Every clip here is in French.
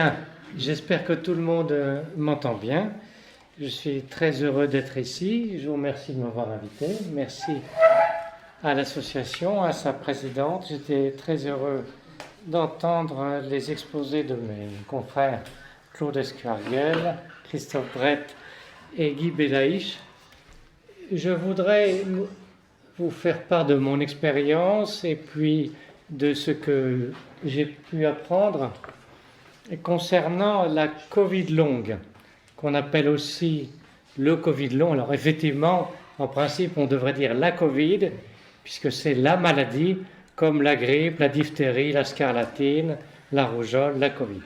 Bien, j'espère que tout le monde m'entend bien. Je suis très heureux d'être ici. Je vous remercie de m'avoir invité. Merci à l'association, à sa présidente. J'étais très heureux d'entendre les exposés de mes confrères Claude Esquarguel, Christophe Brett et Guy Belaïch. Je voudrais vous faire part de mon expérience et puis de ce que j'ai pu apprendre concernant la Covid longue, qu'on appelle aussi le Covid long. Alors effectivement, en principe, on devrait dire la Covid, puisque c'est la maladie, comme la grippe, la diphtérie, la scarlatine, la rougeole, la Covid.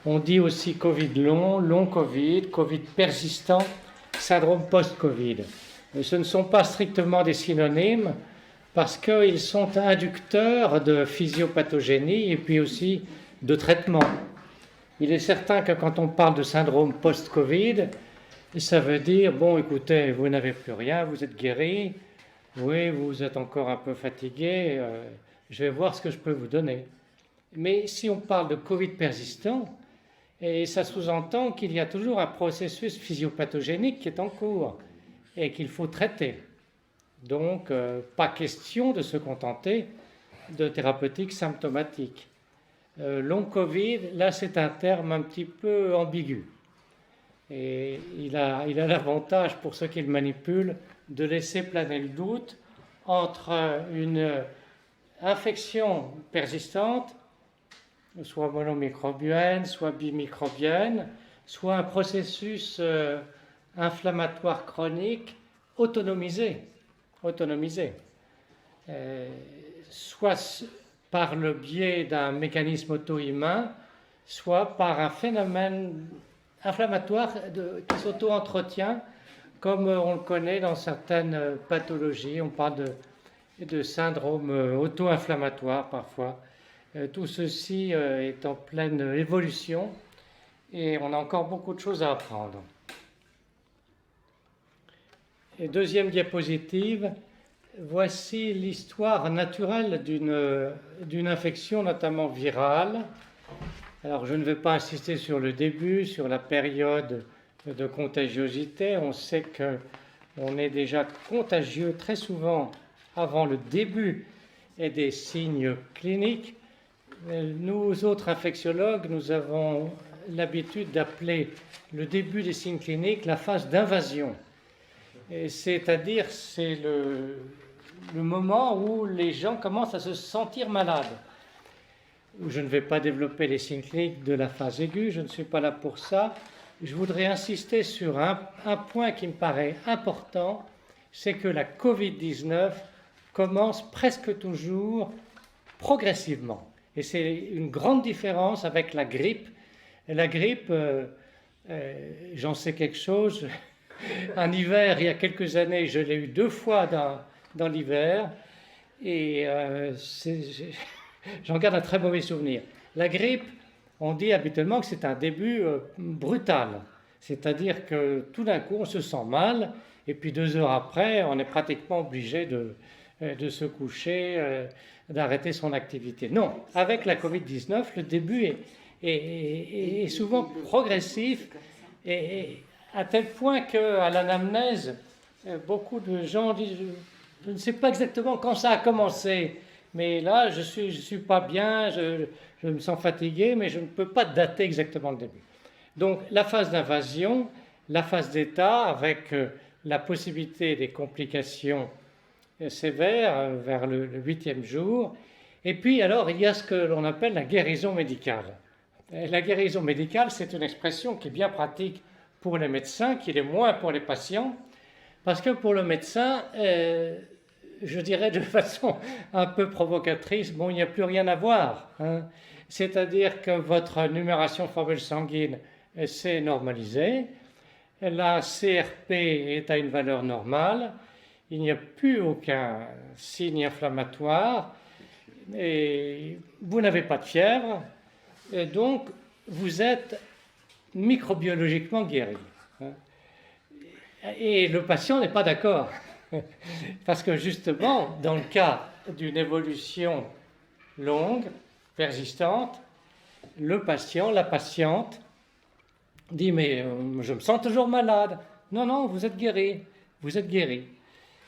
On dit aussi Covid long, long Covid, Covid persistant, syndrome post-Covid. Ce ne sont pas strictement des synonymes, parce qu'ils sont inducteurs de physiopathogénie et puis aussi de traitement. Il est certain que quand on parle de syndrome post-Covid, ça veut dire, bon, écoutez, vous n'avez plus rien, vous êtes guéri, oui, vous êtes encore un peu fatigué, je vais voir ce que je peux vous donner. Mais si on parle de Covid persistant, et ça sous-entend qu'il y a toujours un processus physiopathogénique qui est en cours et qu'il faut traiter. Donc, pas question de se contenter de thérapeutiques symptomatiques. Long Covid, là c'est un terme un petit peu ambigu. Et il a l'avantage pour ceux qui le manipulent de laisser planer le doute entre une infection persistante, soit monomicrobienne, soit bimicrobienne, soit un processus inflammatoire chronique autonomisé, soit par le biais d'un mécanisme auto-immun, soit par un phénomène inflammatoire qui s'auto-entretient, comme on le connaît dans certaines pathologies. On parle de syndrome auto-inflammatoire parfois. Tout ceci est en pleine évolution et on a encore beaucoup de choses à apprendre. Et deuxième diapositive. Voici l'histoire naturelle d'une infection, notamment virale. Alors, je ne vais pas insister sur le début, sur la période de contagiosité. On sait qu'on est déjà contagieux très souvent avant le début et des signes cliniques. Nous autres infectiologues, nous avons l'habitude d'appeler le début des signes cliniques la phase d'invasion. C'est-à-dire, c'est le moment où les gens commencent à se sentir malades. Je ne vais pas développer les signes cliniques de la phase aiguë, je ne suis pas là pour ça. Je voudrais insister sur un point qui me paraît important, c'est que la Covid-19 commence presque toujours progressivement. Et c'est une grande différence avec la grippe. Et la grippe, j'en sais quelque chose. En hiver, il y a quelques années, je l'ai eu 2 fois dans l'hiver et j'en garde un très mauvais souvenir. La grippe, on dit habituellement que c'est un début brutal, c'est-à-dire que tout d'un coup on se sent mal et puis 2 heures après on est pratiquement obligé de se coucher, d'arrêter son activité. Non, avec la Covid-19, le début est souvent progressif et à tel point qu'à l'anamnèse, beaucoup de gens disent « je ne sais pas exactement quand ça a commencé, mais là je suis pas bien, je me sens fatigué, mais je ne peux pas dater exactement le début ». Donc la phase d'invasion, la phase d'état avec la possibilité des complications sévères vers le 8e jour, et puis alors il y a ce que l'on appelle la guérison médicale. La guérison médicale, c'est une expression qui est bien pratique pour les médecins, qui l'est moins pour les patients, parce que pour le médecin, je dirais de façon un peu provocatrice, bon, il n'y a plus rien à voir, hein. C'est-à-dire que votre numération formule sanguine s'est normalisée, la CRP est à une valeur normale, il n'y a plus aucun signe inflammatoire, et vous n'avez pas de fièvre, et donc vous êtes microbiologiquement guéri. Et le patient n'est pas d'accord. Parce que justement, dans le cas d'une évolution longue, persistante, le patient, la patiente, dit mais je me sens toujours malade. Non, non, vous êtes guéri, vous êtes guéri.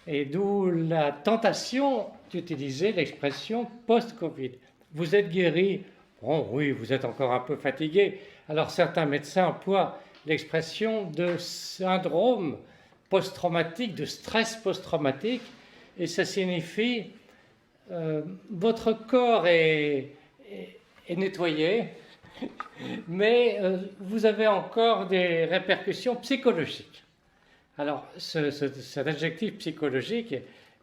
Et d'où la tentation d'utiliser l'expression post-Covid. Vous êtes guéri. Bon, oui, vous êtes encore un peu fatigué. Alors certains médecins emploient l'expression de syndrome post-traumatique, de stress post-traumatique, et ça signifie votre corps est nettoyé, mais vous avez encore des répercussions psychologiques. Alors, cet adjectif psychologique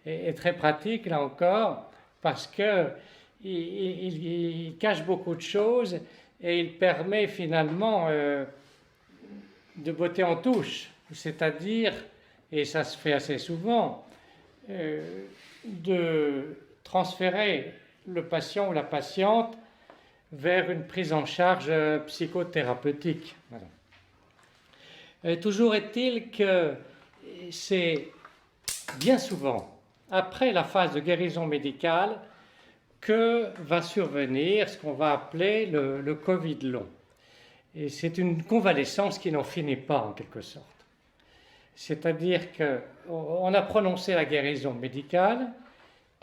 est très pratique, là encore, parce qu'il cache beaucoup de choses et il permet finalement de botter en touche, c'est-à-dire, et ça se fait assez souvent, de transférer le patient ou la patiente vers une prise en charge psychothérapeutique. Voilà. Toujours est-il que c'est bien souvent après la phase de guérison médicale que va survenir ce qu'on va appeler le Covid long. Et c'est une convalescence qui n'en finit pas en quelque sorte. C'est-à-dire qu'on a prononcé la guérison médicale,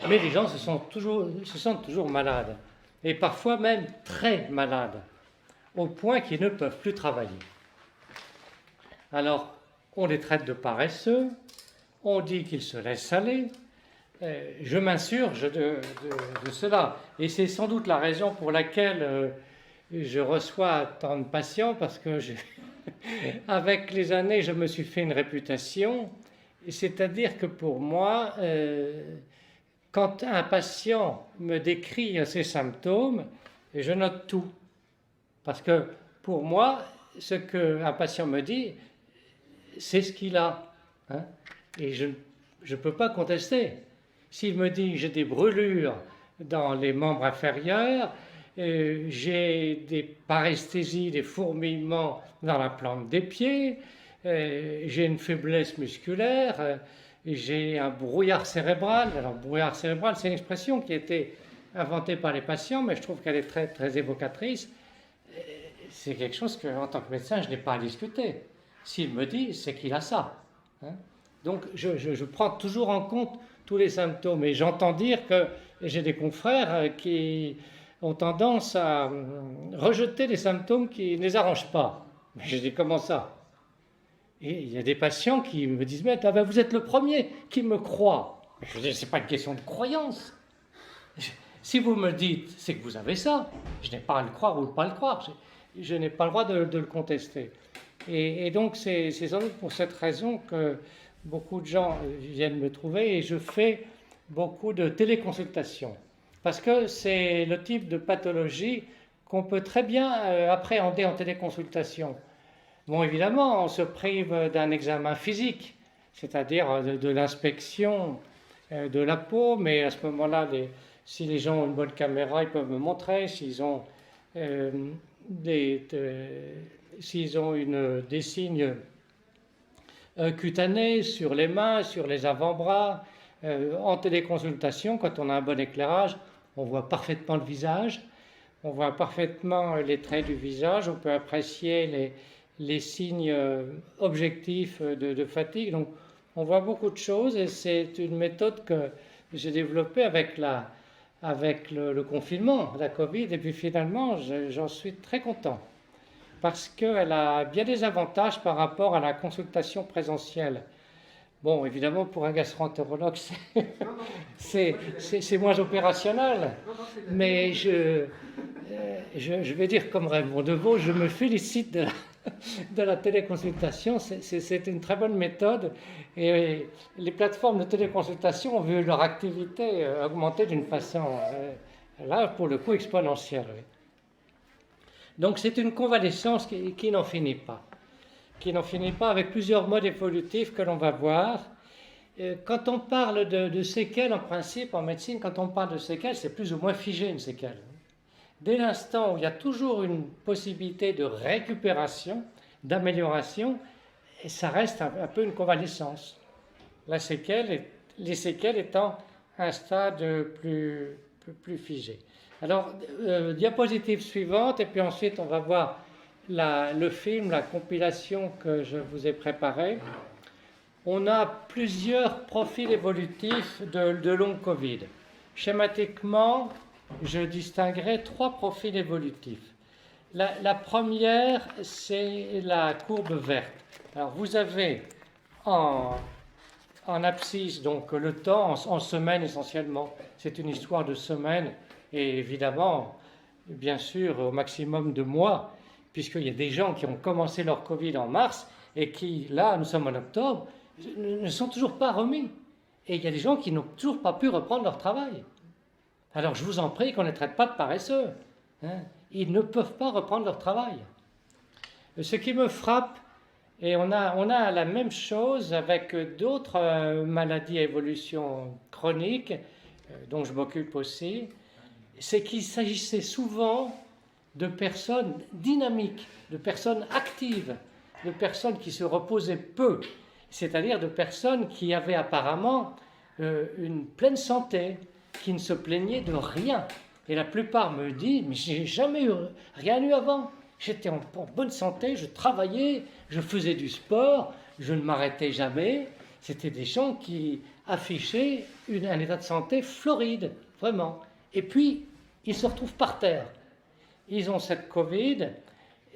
mais les gens se sentent toujours malades, et parfois même très malades, au point qu'ils ne peuvent plus travailler. Alors, on les traite de paresseux, on dit qu'ils se laissent aller. Je m'insurge de cela, et c'est sans doute la raison pour laquelle je reçois tant de patients, parce que avec les années, je me suis fait une réputation, c'est-à-dire que pour moi, quand un patient me décrit ses symptômes, je note tout. Parce que pour moi, ce qu'un patient me dit, c'est ce qu'il a. Hein, et je ne peux pas contester. S'il me dit j'ai des brûlures dans les membres inférieurs, j'ai des paresthésies, des fourmillements dans la plante des pieds, j'ai une faiblesse musculaire, j'ai un brouillard cérébral. Alors, brouillard cérébral, c'est une expression qui a été inventée par les patients, mais je trouve qu'elle est très, très évocatrice. C'est quelque chose que, en tant que médecin, je n'ai pas à discuter. S'il me dit, c'est qu'il a ça. Hein. Donc, je prends toujours en compte tous les symptômes. Et j'entends dire que j'ai des confrères qui ont tendance à rejeter les symptômes qui ne les arrangent pas. Mais je dis, comment ça? Et il y a des patients qui me disent, mais vous êtes le premier qui me croit. Je dis, ce n'est pas une question de croyance. Si vous me dites, c'est que vous avez ça, je n'ai pas à le croire ou ne pas le croire. Je n'ai pas le droit de le contester. Et donc, c'est sans doute pour cette raison que beaucoup de gens viennent me trouver, et je fais beaucoup de téléconsultations. Parce que c'est le type de pathologie qu'on peut très bien appréhender en téléconsultation. Bon, évidemment, on se prive d'un examen physique, c'est-à-dire de l'inspection de la peau, mais à ce moment-là, si les gens ont une bonne caméra, ils peuvent me montrer. S'ils ont des signes cutanés sur les mains, sur les avant-bras, en téléconsultation, quand on a un bon éclairage, on voit parfaitement le visage, on voit parfaitement les traits du visage, on peut apprécier les signes objectifs de fatigue. Donc, on voit beaucoup de choses, et c'est une méthode que j'ai développée avec le confinement, la Covid, et puis finalement, j'en suis très content, parce qu'elle a bien des avantages par rapport à la consultation présentielle. Bon, évidemment, pour un gastro-entérologue, c'est moins opérationnel, mais je vais dire comme Raymond Devaux, je me félicite de la téléconsultation. C'est une très bonne méthode, et les plateformes de téléconsultation ont vu leur activité augmenter d'une façon, là, pour le coup, exponentielle. Oui. Donc c'est une convalescence qui n'en finit pas. Qui n'en finit pas, avec plusieurs modes évolutifs que l'on va voir. Quand on parle de séquelles, en principe, en médecine, quand on parle de séquelles, c'est plus ou moins figé une séquelle. Dès l'instant où il y a toujours une possibilité de récupération, d'amélioration, et ça reste un peu une convalescence. Les séquelles étant un stade plus plus figé. Alors, diapositive suivante, et puis ensuite on va voir le film, la compilation que je vous ai préparée. On a plusieurs profils évolutifs de long Covid. Schématiquement, je distinguerai 3 profils évolutifs. La première, c'est la courbe verte. Alors, vous avez en abscisse donc le temps en semaines essentiellement. C'est une histoire de semaines et évidemment, bien sûr, au maximum de mois, puisqu'il y a des gens qui ont commencé leur Covid en mars et qui, là, nous sommes en octobre, ne sont toujours pas remis. Et il y a des gens qui n'ont toujours pas pu reprendre leur travail. Alors je vous en prie qu'on ne les traite pas de paresseux. Hein. Ils ne peuvent pas reprendre leur travail. Ce qui me frappe, et on a la même chose avec d'autres maladies à évolution chronique, dont je m'occupe aussi, c'est qu'il s'agissait souvent de personnes dynamiques, de personnes actives, de personnes qui se reposaient peu, c'est-à-dire de personnes qui avaient apparemment une pleine santé, qui ne se plaignaient de rien. Et la plupart me disent, mais j'ai jamais rien eu avant. J'étais en bonne santé, je travaillais, je faisais du sport, je ne m'arrêtais jamais. C'était des gens qui affichaient un état de santé floride, vraiment. Et puis, ils se retrouvent par terre. Ils ont cette Covid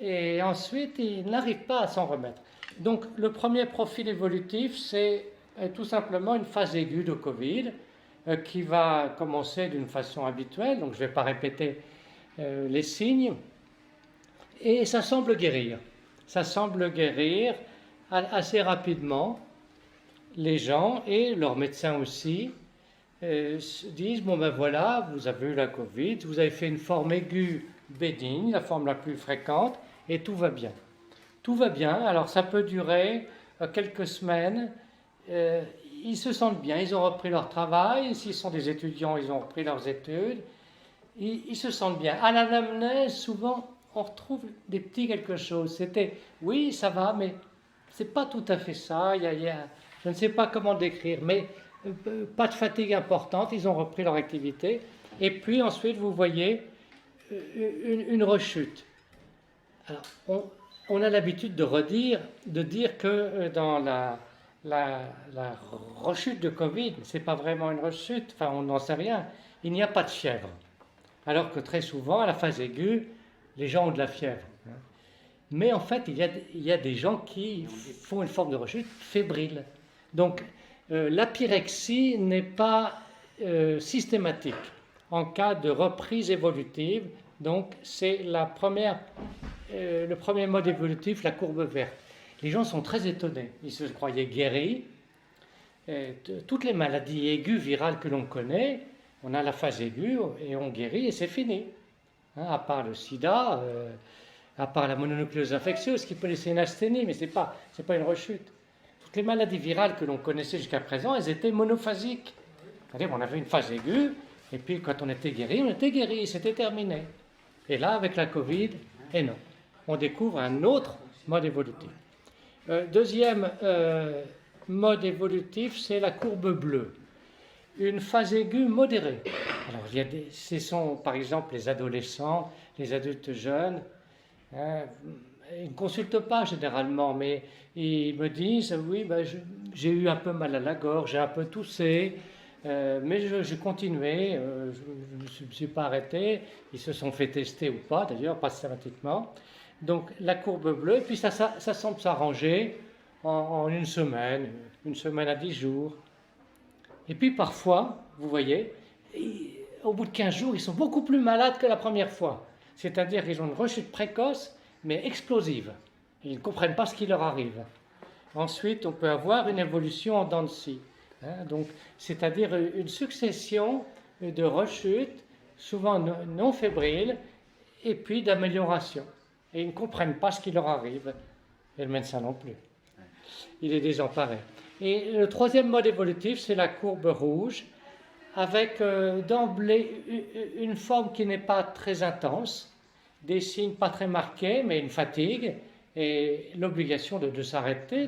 et ensuite, ils n'arrivent pas à s'en remettre. Donc, le premier profil évolutif, c'est tout simplement une phase aiguë de Covid qui va commencer d'une façon habituelle. Donc, je ne vais pas répéter les signes. Et ça semble guérir. Ça semble guérir assez rapidement. Les gens et leurs médecins aussi se disent, bon ben voilà, vous avez eu la Covid, vous avez fait une forme aiguë bénigne, la forme la plus fréquente, et tout va bien. Tout va bien, alors ça peut durer quelques semaines, ils se sentent bien, ils ont repris leur travail, s'ils sont des étudiants, ils ont repris leurs études, ils se sentent bien. À l'anamnèse, souvent, on retrouve des petits quelque chose. C'était, oui, ça va, mais c'est pas tout à fait ça, je ne sais pas comment décrire, mais pas de fatigue importante, ils ont repris leur activité. Et puis ensuite, vous voyez une rechute. Alors, on a l'habitude de dire que dans la rechute de Covid, ce n'est pas vraiment une rechute, enfin on n'en sait rien, il n'y a pas de fièvre. Alors que très souvent, à la phase aiguë, les gens ont de la fièvre. Mais en fait, il y a des gens qui font une forme de rechute fébrile. Donc, la pyrexie n'est pas systématique en cas de reprise évolutive. Donc, c'est le premier mode évolutif, la courbe verte. Les gens sont très étonnés. Ils se croyaient guéris. Toutes les maladies aiguës virales que l'on connaît, on a la phase aiguë et on guérit et c'est fini. Hein, à part le sida, à part la mononucléose infectieuse qui peut laisser une asthénie, mais ce n'est pas une rechute. Toutes les maladies virales que l'on connaissait jusqu'à présent, elles étaient monophasiques. C'est-à-dire qu'on avait une phase aiguë, et puis quand on était guéri, c'était terminé. Et là, avec la Covid, non. On découvre un autre mode évolutif. Deuxième mode évolutif, c'est la courbe bleue. Une phase aiguë modérée. Alors, ce sont par exemple les adolescents, les adultes jeunes. Ils ne consultent pas généralement, mais ils me disent, oui, j'ai eu un peu mal à la gorge, j'ai un peu toussé, mais j'ai continué, je ne me suis pas arrêté. Ils se sont fait tester ou pas, d'ailleurs, pas systématiquement. Donc la courbe bleue, et puis ça semble s'arranger en une semaine à 10 jours. Et puis parfois, vous voyez, au bout de 15 jours, ils sont beaucoup plus malades que la première fois. C'est-à-dire qu'ils ont une rechute précoce, mais explosive. Ils ne comprennent pas ce qui leur arrive. Ensuite, on peut avoir une évolution en dents de scie. Donc, c'est-à-dire une succession de rechutes, souvent non fébriles, et puis d'amélioration. Et ils ne comprennent pas ce qui leur arrive. Et le médecin non plus. Il est désemparé. Et le troisième mode évolutif, c'est la courbe rouge, avec d'emblée une forme qui n'est pas très intense, des signes pas très marqués, mais une fatigue, et l'obligation de s'arrêter,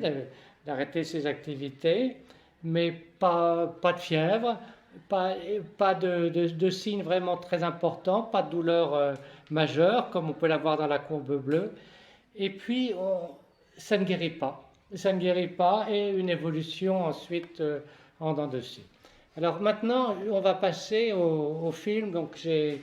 d'arrêter ses activités, mais pas de fièvre, pas de signes vraiment très importants, pas de douleur majeure comme on peut l'avoir dans la courbe bleue. Et puis, ça ne guérit pas. Ça ne guérit pas et une évolution ensuite en dents de scie. Alors maintenant, on va passer au film. Donc j'ai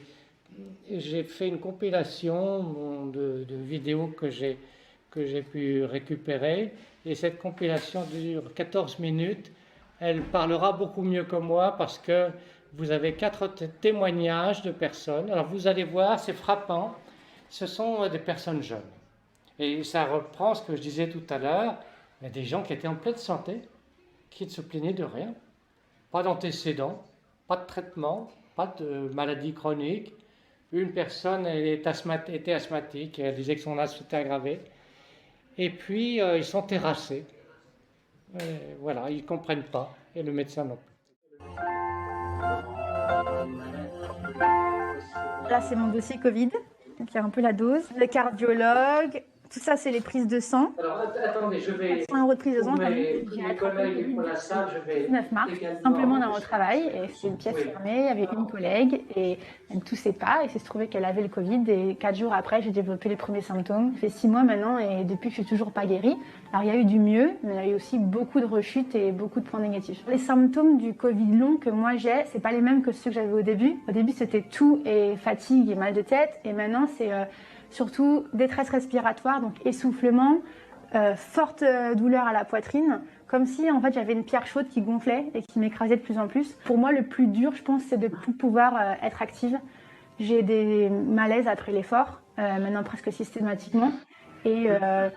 fait une compilation de vidéos que j'ai pu récupérer. Et cette compilation dure 14 minutes. Elle parlera beaucoup mieux que moi parce que vous avez 4 témoignages de personnes. Alors vous allez voir, c'est frappant. Ce sont des personnes jeunes. Et ça reprend ce que je disais tout à l'heure, des gens qui étaient en pleine santé, qui ne se plaignaient de rien. Pas d'antécédents, pas de traitement, pas de maladie chronique. Une personne était asthmatique, elle disait que son asthme s'était aggravé. Et puis, ils sont terrassés. Voilà, ils ne comprennent pas, et le médecin non plus. Là, c'est mon dossier Covid, donc il y a un peu la dose. Le cardiologue, tout ça, c'est les prises de sang. Alors, attendez, je vais... 100 € de prise de sang, mes collègues pour la salle, je vais... 19 mars, simplement dans mon travail, et c'était une pièce fermée, il y avait une collègue, et elle ne toussait pas, et il s'est trouvé qu'elle avait le Covid, et 4 jours après, j'ai développé les premiers symptômes. Ça fait 6 mois maintenant, et depuis, je suis toujours pas guérie. Alors, il y a eu du mieux, mais il y a eu aussi beaucoup de rechutes et beaucoup de points négatifs. Les symptômes du Covid long que moi j'ai, c'est pas les mêmes que ceux que j'avais au début. Au début, c'était toux et fatigue et mal de tête, et maintenant, c'est surtout détresse respiratoire, donc essoufflement, forte douleur à la poitrine, comme si en fait j'avais une pierre chaude qui gonflait et qui m'écrasait de plus en plus. Pour moi, le plus dur, je pense, c'est de ne plus pouvoir être active. J'ai des malaises après l'effort, maintenant presque systématiquement. Et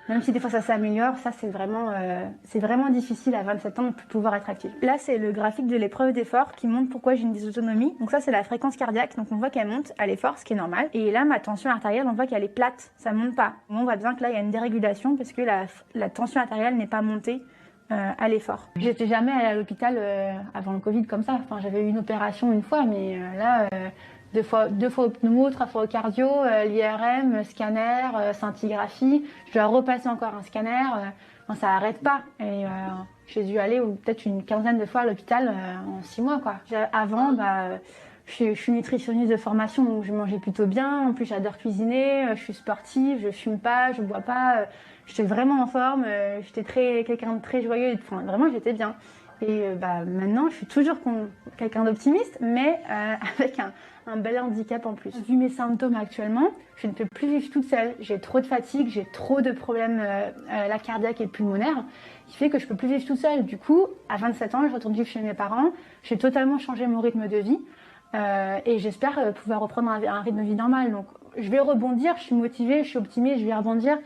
même si des fois ça s'améliore, ça c'est vraiment difficile à 27 ans de ne plus pouvoir être active. Là, c'est le graphique de l'épreuve d'effort qui montre pourquoi j'ai une dysautonomie. Donc ça, c'est la fréquence cardiaque. Donc on voit qu'elle monte à l'effort, ce qui est normal. Et là, ma tension artérielle, on voit qu'elle est plate. Ça monte pas. On voit bien que là, il y a une dérégulation parce que la tension artérielle n'est pas montée à l'effort. J'étais jamais allée à l'hôpital avant le Covid comme ça. Enfin, j'avais eu une opération une fois, mais là... Deux fois au pneumo, 3 fois au cardio, l'IRM, scanner, scintigraphie. Je dois repasser encore un scanner. Ça n'arrête pas. Et j'ai dû aller peut-être une quinzaine de fois à l'hôpital en 6 mois, quoi. Avant, je suis nutritionniste de formation, donc je mangeais plutôt bien. En plus, j'adore cuisiner. Je suis sportive, je fume pas, je bois pas. J'étais vraiment en forme. J'étais quelqu'un de très joyeux. Enfin, vraiment, j'étais bien. Et maintenant, je suis toujours quelqu'un d'optimiste, mais avec un bel handicap en plus. Vu mes symptômes actuellement, je ne peux plus vivre toute seule. J'ai trop de fatigue, j'ai trop de problèmes la cardiaque et pulmonaire, qui fait que je peux plus vivre toute seule. Du coup, à 27 ans, je retourne vivre chez mes parents. J'ai totalement changé mon rythme de vie et j'espère pouvoir reprendre un rythme de vie normal. Donc, je vais rebondir, je suis motivée, je suis optimiste, je vais rebondir,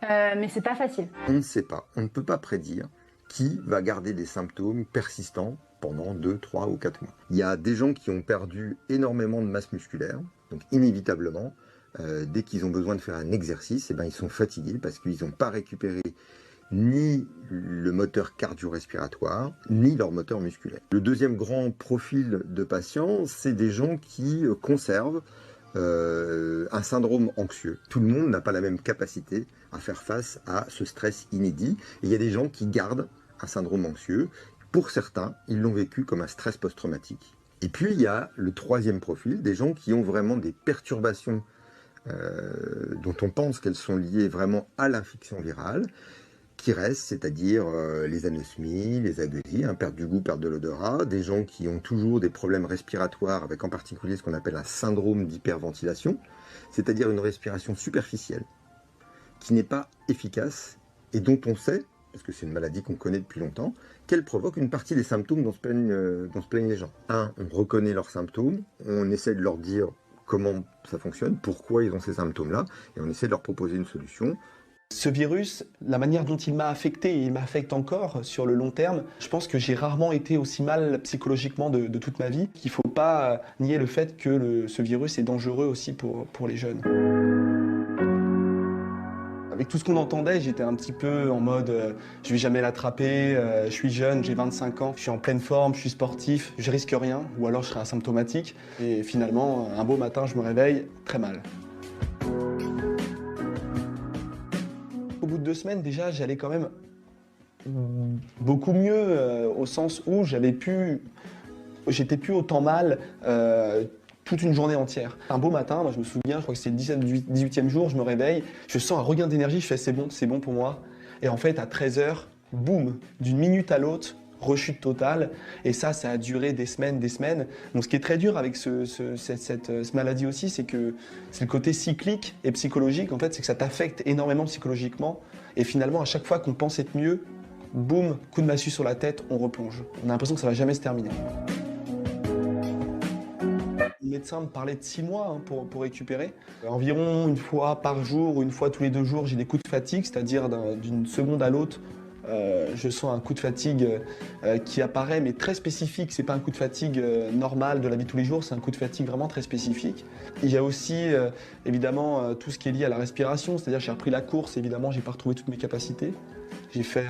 mais c'est pas facile. On ne sait pas, on ne peut pas prédire qui va garder des symptômes persistants pendant 2, 3 ou 4 mois. Il y a des gens qui ont perdu énormément de masse musculaire, donc inévitablement, dès qu'ils ont besoin de faire un exercice, ils sont fatigués parce qu'ils n'ont pas récupéré ni le moteur cardio-respiratoire, ni leur moteur musculaire. Le deuxième grand profil de patients, c'est des gens qui conservent un syndrome anxieux. Tout le monde n'a pas la même capacité à faire face à ce stress inédit. Et il y a des gens qui gardent un syndrome anxieux. Pour certains, ils l'ont vécu comme un stress post-traumatique. Et puis, il y a le troisième profil, des gens qui ont vraiment des perturbations dont on pense qu'elles sont liées vraiment à l'infection virale, qui restent, c'est-à-dire les anosmies, les agueusies, perte du goût, perte de l'odorat, des gens qui ont toujours des problèmes respiratoires, avec en particulier ce qu'on appelle un syndrome d'hyperventilation, c'est-à-dire une respiration superficielle, qui n'est pas efficace et dont on sait, parce que c'est une maladie qu'on connaît depuis longtemps, qu'elle provoque une partie des symptômes dont se plaignent les gens. On reconnaît leurs symptômes, on essaie de leur dire comment ça fonctionne, pourquoi ils ont ces symptômes-là, et on essaie de leur proposer une solution. Ce virus, la manière dont il m'a affecté et il m'affecte encore sur le long terme, je pense que j'ai rarement été aussi mal psychologiquement de toute ma vie, qu'il ne faut pas nier le fait que ce virus est dangereux aussi pour les jeunes. Avec tout ce qu'on entendait, j'étais un petit peu en mode je vais jamais l'attraper, je suis jeune, j'ai 25 ans, je suis en pleine forme, je suis sportif, je risque rien, ou alors je serai asymptomatique. Et finalement, un beau matin, je me réveille très mal. Au bout de 2 semaines, déjà, j'allais quand même beaucoup mieux, au sens où j'avais pu J'étais plus autant mal toute une journée entière. Un beau matin, moi je me souviens, je crois que c'était le 18e jour, je me réveille, je sens un regain d'énergie, je fais c'est bon pour moi. Et en fait, à 13h, boum, d'une minute à l'autre, rechute totale. Et ça a duré des semaines, des semaines. Donc ce qui est très dur avec cette maladie aussi, c'est que c'est le côté cyclique et psychologique. En fait, c'est que ça t'affecte énormément psychologiquement. Et finalement, à chaque fois qu'on pense être mieux, boum, coup de massue sur la tête, on replonge. On a l'impression que ça va jamais se terminer. Le médecin me parlait de 6 mois pour récupérer. Environ une fois par jour ou une fois tous les 2 jours, j'ai des coups de fatigue, c'est-à-dire d'une seconde à l'autre, je sens un coup de fatigue qui apparaît, mais très spécifique. C'est pas un coup de fatigue normal de la vie de tous les jours, c'est un coup de fatigue vraiment très spécifique. Il y a aussi évidemment tout ce qui est lié à la respiration, c'est-à-dire j'ai repris la course, évidemment, j'ai pas retrouvé toutes mes capacités. J'ai fait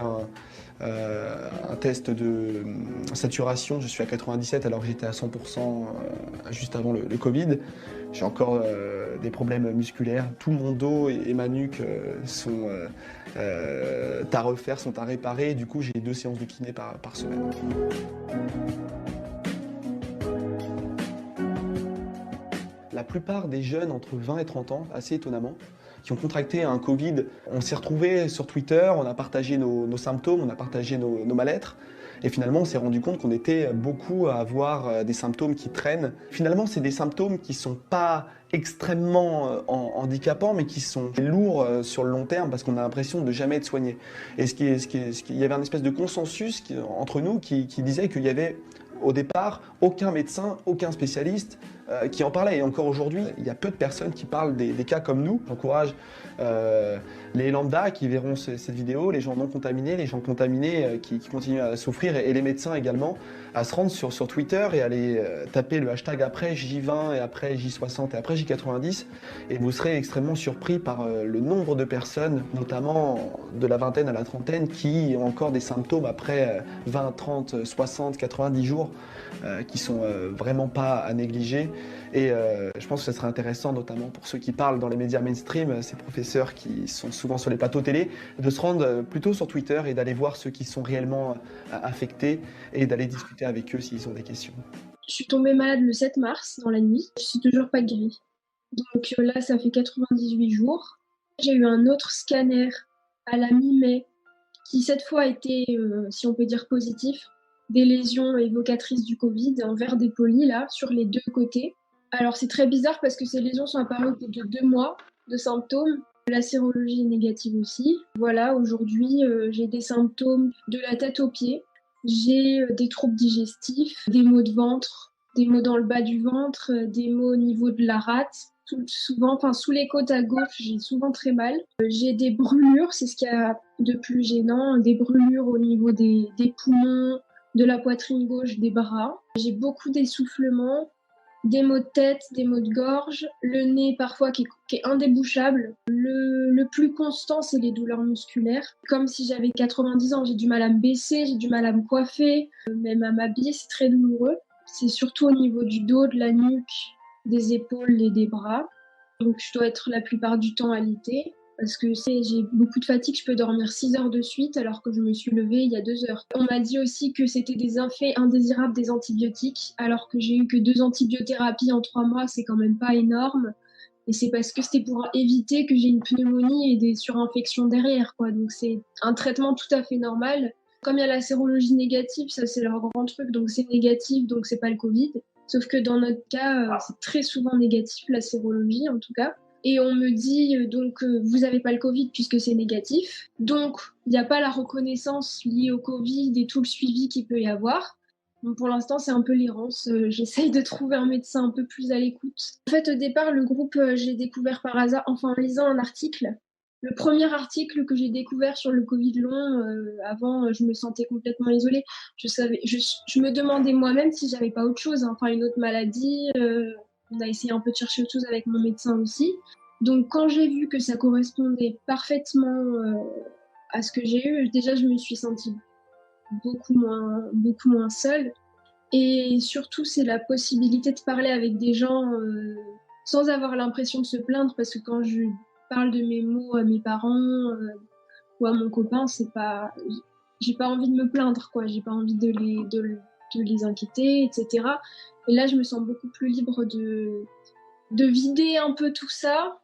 un test de saturation, je suis à 97 alors que j'étais à 100% juste avant le Covid. J'ai encore des problèmes musculaires, tout mon dos et ma nuque sont à refaire, sont à réparer. Du coup, j'ai 2 séances de kiné par semaine. La plupart des jeunes entre 20 et 30 ans, assez étonnamment, qui ont contracté un Covid, on s'est retrouvés sur Twitter, on a partagé nos symptômes, on a partagé nos mal-être. Et finalement, on s'est rendu compte qu'on était beaucoup à avoir des symptômes qui traînent. Finalement, c'est des symptômes qui ne sont pas extrêmement handicapants, mais qui sont lourds sur le long terme parce qu'on a l'impression de jamais être soigné. Et il y avait un espèce de consensus entre nous qui disait qu'il y avait au départ aucun médecin, aucun spécialiste qui en parlait. Et encore aujourd'hui, il y a peu de personnes qui parlent des cas comme nous. J'encourage les lambdas qui verront cette vidéo, les gens non contaminés, les gens contaminés qui continuent à souffrir, et les médecins également, à se rendre sur Twitter et aller taper le hashtag après J20 et après J60 et après J90, et vous serez extrêmement surpris par le nombre de personnes, notamment de la vingtaine à la trentaine, qui ont encore des symptômes après 20, 30, 60, 90 jours, qui sont vraiment pas à négliger. Et je pense que ce serait intéressant, notamment pour ceux qui parlent dans les médias mainstream, ces professeurs qui sont souvent sur les plateaux télé, de se rendre plutôt sur Twitter et d'aller voir ceux qui sont réellement affectés et d'aller discuter avec eux s'ils ont des questions. Je suis tombée malade le 7 mars dans la nuit. Je suis toujours pas guérie. Donc là, ça fait 98 jours. J'ai eu un autre scanner à la mi-mai qui cette fois a été, si on peut dire, positif. Des lésions évocatrices du Covid, un verre dépoli là, sur les 2 côtés. Alors c'est très bizarre parce que ces lésions sont apparues au bout de 2 mois de symptômes. La sérologie est négative aussi. Voilà, aujourd'hui j'ai des symptômes de la tête aux pieds. J'ai des troubles digestifs, des maux de ventre, des maux dans le bas du ventre, des maux au niveau de la rate. Souvent, enfin sous les côtes à gauche, j'ai souvent très mal. J'ai des brûlures, c'est ce qu'il y a de plus gênant, des brûlures au niveau des poumons, de la poitrine gauche, des bras. J'ai beaucoup d'essoufflement, des maux de tête, des maux de gorge, le nez parfois qui est indébouchable. Le plus constant, c'est les douleurs musculaires. Comme si j'avais 90 ans, j'ai du mal à me baisser, j'ai du mal à me coiffer, même à m'habiller, c'est très douloureux. C'est surtout au niveau du dos, de la nuque, des épaules et des bras. Donc je dois être la plupart du temps alitée. Parce que j'ai beaucoup de fatigue, je peux dormir 6 heures de suite alors que je me suis levée il y a 2 heures. On m'a dit aussi que c'était des effets indésirables des antibiotiques, alors que j'ai eu que 2 antibiothérapies en 3 mois, c'est quand même pas énorme. Et c'est parce que c'était pour éviter que j'ai une pneumonie et des surinfections derrière, quoi. Donc c'est un traitement tout à fait normal. Comme il y a la sérologie négative, ça c'est leur grand truc, donc c'est négatif, donc c'est pas le Covid. Sauf que dans notre cas, c'est très souvent négatif, la sérologie en tout cas. Et on me dit donc vous n'avez pas le Covid puisque c'est négatif. Donc il n'y a pas la reconnaissance liée au Covid et tout le suivi qu'il peut y avoir. Donc pour l'instant c'est un peu l'errance. J'essaye de trouver un médecin un peu plus à l'écoute. En fait au départ le groupe j'ai découvert par hasard, enfin en lisant un article. Le premier article que j'ai découvert sur le Covid long, avant je me sentais complètement isolée. Je me demandais moi-même si j'avais pas autre chose, hein, enfin une autre maladie. On a essayé un peu de chercher autre chose avec mon médecin aussi. Donc quand j'ai vu que ça correspondait parfaitement à ce que j'ai eu, déjà je me suis sentie beaucoup moins seule. Et surtout c'est la possibilité de parler avec des gens sans avoir l'impression de se plaindre, parce que quand je parle de mes maux à mes parents ou à mon copain, c'est pas, j'ai pas envie de me plaindre, quoi. J'ai pas envie de les inquiéter, etc. Et là, je me sens beaucoup plus libre de vider un peu tout ça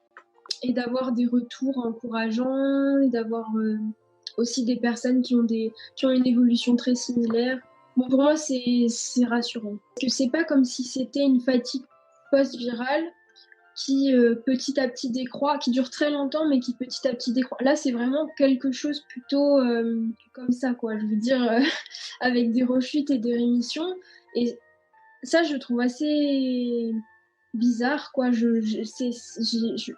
et d'avoir des retours encourageants et d'avoir aussi des personnes qui ont une évolution très similaire. Bon, pour moi, c'est rassurant. Parce que c'est pas comme si c'était une fatigue post-virale qui petit à petit décroît, qui dure très longtemps, mais qui petit à petit décroît. Là, c'est vraiment quelque chose plutôt comme ça, quoi. Je veux dire, avec des rechutes et des rémissions. Et ça, je trouve assez bizarre, quoi.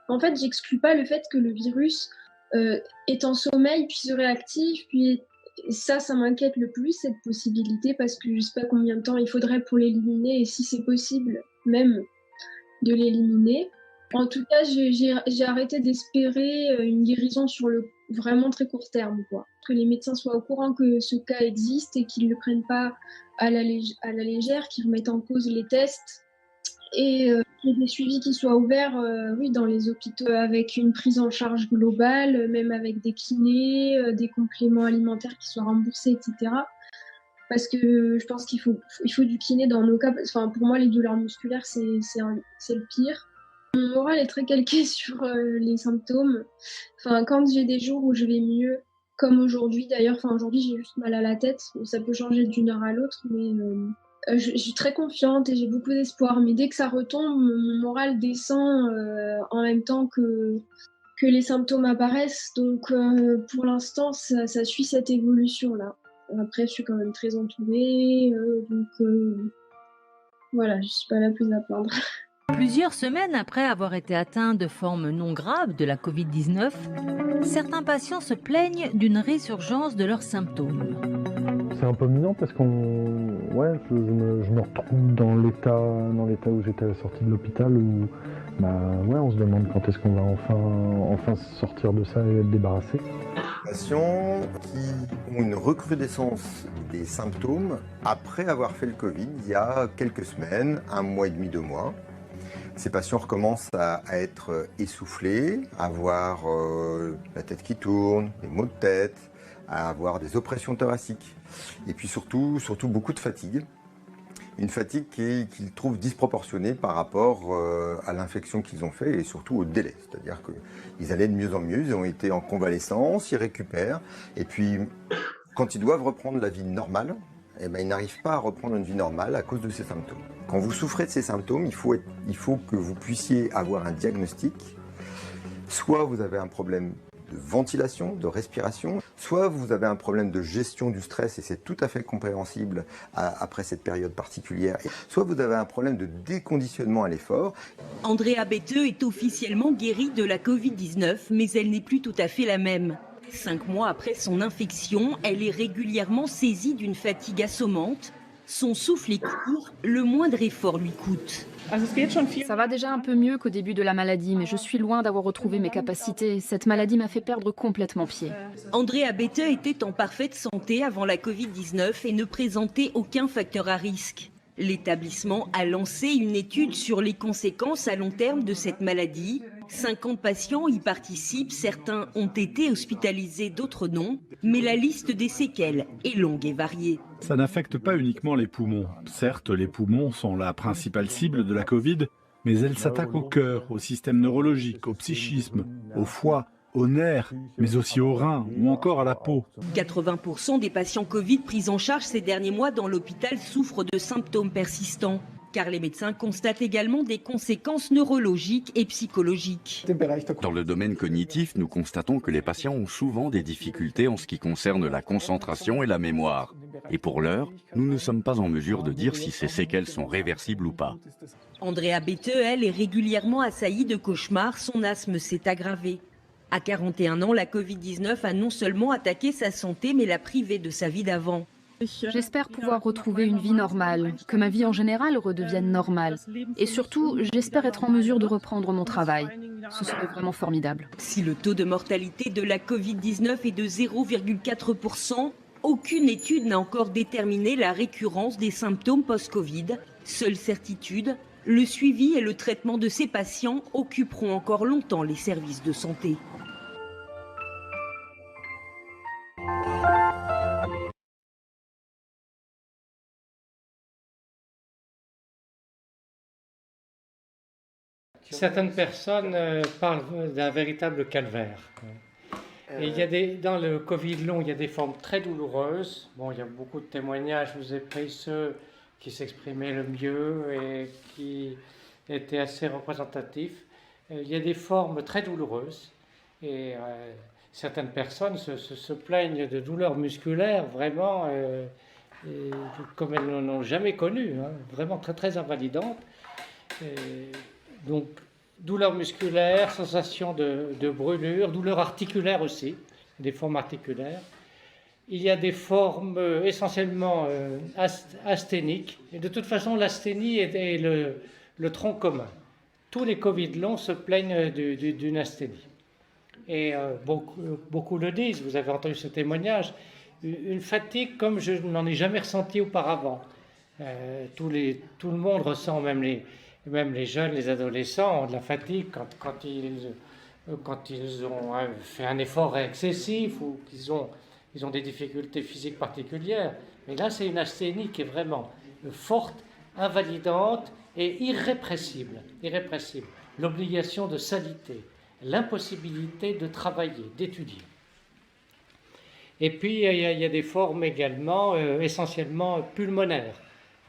En fait, j'exclus pas le fait que le virus est en sommeil, puis se réactive, puis ça m'inquiète le plus, cette possibilité, parce que je sais pas combien de temps il faudrait pour l'éliminer, et si c'est possible, même de l'éliminer. En tout cas, j'ai arrêté d'espérer une guérison sur le vraiment très court terme, quoi. Que les médecins soient au courant que ce cas existe et qu'ils ne le prennent pas à la légère, qu'ils remettent en cause les tests et qu'il y ait des suivis qui soient ouverts oui, dans les hôpitaux avec une prise en charge globale, même avec des kinés, des compléments alimentaires qui soient remboursés, etc. Parce que je pense qu'il faut du kiné dans nos cas. Enfin, pour moi, les douleurs musculaires, c'est le pire. Mon moral est très calqué sur les symptômes. Enfin, quand j'ai des jours où je vais mieux, comme aujourd'hui d'ailleurs, enfin aujourd'hui j'ai juste mal à la tête, ça peut changer d'une heure à l'autre, mais je suis très confiante et j'ai beaucoup d'espoir. Mais dès que ça retombe, mon moral descend en même temps que les symptômes apparaissent. Donc pour l'instant, ça suit cette évolution-là. Après, je suis quand même très entourée, donc voilà, je suis pas la plus à plaindre. Plusieurs semaines après avoir été atteints de formes non graves de la Covid-19, certains patients se plaignent d'une résurgence de leurs symptômes. C'est un peu minant parce je me retrouve dans l'état où j'étais à la sortie de l'hôpital où on se demande quand est-ce qu'on va enfin sortir de ça et être débarrassé. Patients qui ont une recrudescence des symptômes après avoir fait le Covid il y a quelques semaines, 1 mois et demi, 2 mois. Ces patients recommencent à être essoufflés, à avoir la tête qui tourne, des maux de tête, à avoir des oppressions thoraciques et puis surtout beaucoup de fatigue. Une fatigue qu'ils trouvent disproportionnée par rapport à l'infection qu'ils ont fait et surtout au délai. C'est-à-dire qu'ils allaient de mieux en mieux, ils ont été en convalescence, ils récupèrent et puis quand ils doivent reprendre la vie normale, ils n'arrivent pas à reprendre une vie normale à cause de ces symptômes. Quand vous souffrez de ces symptômes, il faut que vous puissiez avoir un diagnostic. Soit vous avez un problème de ventilation, de respiration, soit vous avez un problème de gestion du stress, et c'est tout à fait compréhensible après cette période particulière, soit vous avez un problème de déconditionnement à l'effort. Andrea Beteux est officiellement guérie de la Covid-19, mais elle n'est plus tout à fait la même. 5 mois après son infection, elle est régulièrement saisie d'une fatigue assommante. Son souffle est court, le moindre effort lui coûte. Ça va déjà un peu mieux qu'au début de la maladie, mais je suis loin d'avoir retrouvé mes capacités. Cette maladie m'a fait perdre complètement pied. Andrea Beteux était en parfaite santé avant la Covid-19 et ne présentait aucun facteur à risque. L'établissement a lancé une étude sur les conséquences à long terme de cette maladie. 50 patients y participent, certains ont été hospitalisés, d'autres non. Mais la liste des séquelles est longue et variée. Ça n'affecte pas uniquement les poumons. Certes, les poumons sont la principale cible de la Covid, mais elle s'attaque au cœur, au système neurologique, au psychisme, au foie, aux nerfs, mais aussi aux reins ou encore à la peau. 80% des patients Covid pris en charge ces derniers mois dans l'hôpital souffrent de symptômes persistants. Car les médecins constatent également des conséquences neurologiques et psychologiques. Dans le domaine cognitif, nous constatons que les patients ont souvent des difficultés en ce qui concerne la concentration et la mémoire. Et pour l'heure, nous ne sommes pas en mesure de dire si ces séquelles sont réversibles ou pas. Andrea Beteux, elle, est régulièrement assaillie de cauchemars. Son asthme s'est aggravé. À 41 ans, la Covid-19 a non seulement attaqué sa santé, mais l'a privée de sa vie d'avant. J'espère pouvoir retrouver une vie normale, que ma vie en général redevienne normale. Et surtout, j'espère être en mesure de reprendre mon travail. Ce serait vraiment formidable. Si le taux de mortalité de la Covid-19 est de 0,4%, aucune étude n'a encore déterminé la récurrence des symptômes post-Covid. Seule certitude, le suivi et le traitement de ces patients occuperont encore longtemps les services de santé. certaines personnes parlent d'un véritable calvaire. Et il y a dans le Covid long, il y a des formes très douloureuses. Bon, il y a beaucoup de témoignages, je vous ai pris ceux qui s'exprimaient le mieux et qui étaient assez représentatifs. Il y a des formes très douloureuses et certaines personnes se plaignent de douleurs musculaires vraiment comme elles n'en ont jamais connues, hein, vraiment très très invalidantes. Donc, douleurs musculaires, sensation de brûlure, douleurs articulaires aussi, des formes articulaires. Il y a des formes essentiellement asthéniques. Et de toute façon, l'asthénie est le tronc commun. Tous les Covid longs se plaignent d'une asthénie. Et beaucoup le disent, vous avez entendu ce témoignage, une fatigue comme je n'en ai jamais ressenti auparavant. Tout le monde ressent, même les jeunes, les adolescents, ont de la fatigue quand ils ont fait un effort excessif ou qu'ils ont des difficultés physiques particulières. Mais là, c'est une asthénie qui est vraiment forte, invalidante et irrépressible. L'obligation de s'aliter, l'impossibilité de travailler, d'étudier. Et puis, il y a des formes également essentiellement pulmonaires,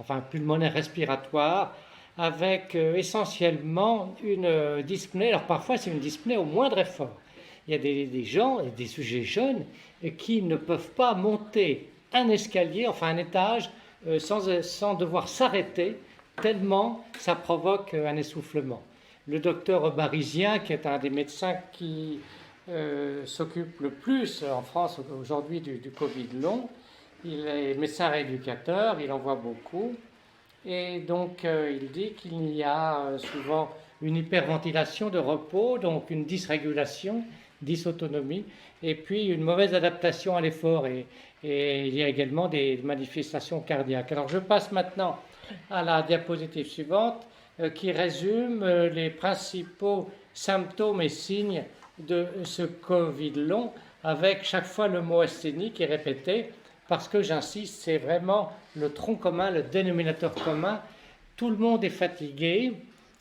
respiratoires, avec essentiellement une dyspnée. Alors parfois, c'est une dyspnée au moindre effort. Il y a des gens, et des sujets jeunes, qui ne peuvent pas monter un escalier, un étage, sans devoir s'arrêter, tellement ça provoque un essoufflement. Le docteur Barizien, qui est un des médecins qui s'occupe le plus en France aujourd'hui du Covid long, il est médecin rééducateur, il en voit beaucoup. Et donc, il dit qu'il y a souvent une hyperventilation de repos, donc une dysrégulation, dysautonomie, et puis une mauvaise adaptation à l'effort. Et il y a également des manifestations cardiaques. Alors, je passe maintenant à la diapositive suivante, qui résume les principaux symptômes et signes de ce Covid long, avec chaque fois le mot asthénie qui est répété, parce que j'insiste, c'est vraiment le tronc commun, le dénominateur commun. Tout le monde est fatigué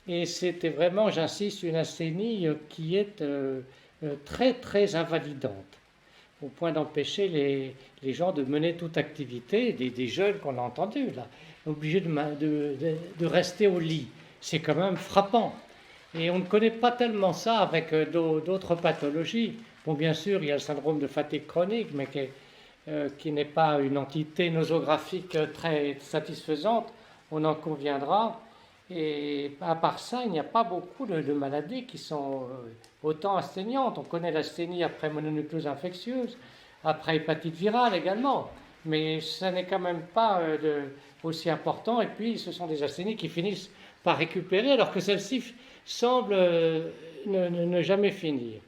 et c'était vraiment, j'insiste, une asthénie qui est très très invalidante, au point d'empêcher les gens de mener toute activité, des jeunes qu'on a entendus là, obligés de rester au lit. C'est quand même frappant. Et on ne connaît pas tellement ça avec d'autres pathologies. Bon, bien sûr, il y a le syndrome de fatigue chronique, mais qui n'est pas une entité nosographique très satisfaisante, on en conviendra. Et à part ça, il n'y a pas beaucoup de maladies qui sont autant asthéniantes. On connaît l'asthénie après mononucléose infectieuse, après hépatite virale également, mais ça n'est quand même pas aussi important. Et puis, ce sont des asthénies qui finissent par récupérer, alors que celles-ci semblent ne jamais finir.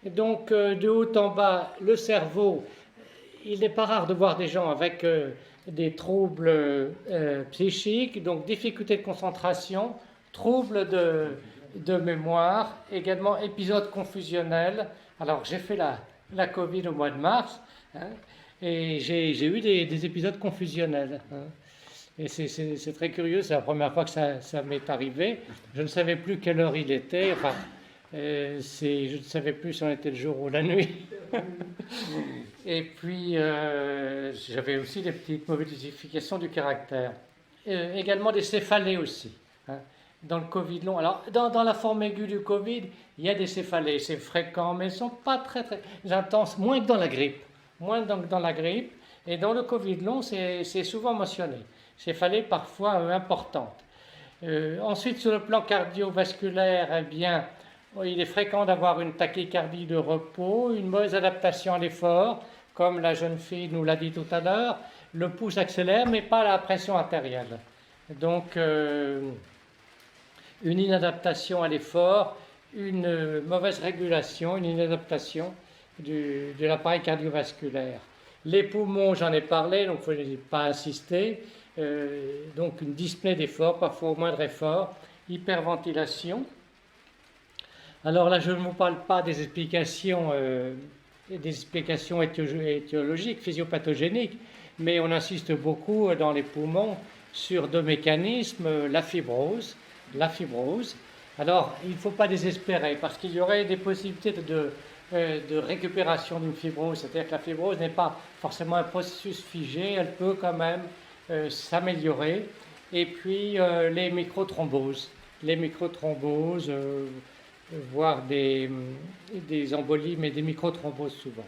Et donc, de haut en bas, le cerveau, il n'est pas rare de voir des gens avec des troubles psychiques, donc difficultés de concentration, troubles de mémoire, également épisodes confusionnels. Alors, j'ai fait la Covid au mois de mars, hein, et j'ai eu des épisodes confusionnels. Hein. Et c'est très curieux, c'est la première fois que ça m'est arrivé. Je ne savais plus quelle heure il était, je ne savais plus si on était le jour ou la nuit. Et puis, j'avais aussi des petites modifications du caractère. Également des céphalées aussi, hein, dans le Covid long. Alors, dans la forme aiguë du Covid, il y a des céphalées, c'est fréquent, mais elles ne sont pas très, très intenses, moins que dans la grippe. Et dans le Covid long, c'est souvent mentionné. Céphalées parfois importantes. Ensuite, sur le plan cardiovasculaire, eh bien, il est fréquent d'avoir une tachycardie de repos, une mauvaise adaptation à l'effort, comme la jeune fille nous l'a dit tout à l'heure. Le pouce accélère, mais pas la pression artérielle. Donc, une inadaptation à l'effort, une mauvaise régulation, une inadaptation de l'appareil cardiovasculaire. Les poumons, j'en ai parlé, donc il ne faut pas insister. Donc une dyspnée d'effort, parfois au moindre effort, hyperventilation. Alors là, je ne vous parle pas des explications étiologiques, physiopathogéniques, mais on insiste beaucoup dans les poumons sur deux mécanismes, la fibrose Alors, il ne faut pas désespérer, parce qu'il y aurait des possibilités de récupération d'une fibrose. C'est-à-dire que la fibrose n'est pas forcément un processus figé, elle peut quand même s'améliorer. Et puis, les microthromboses. Les microthromboses, voire des embolies, mais des microthromboses souvent.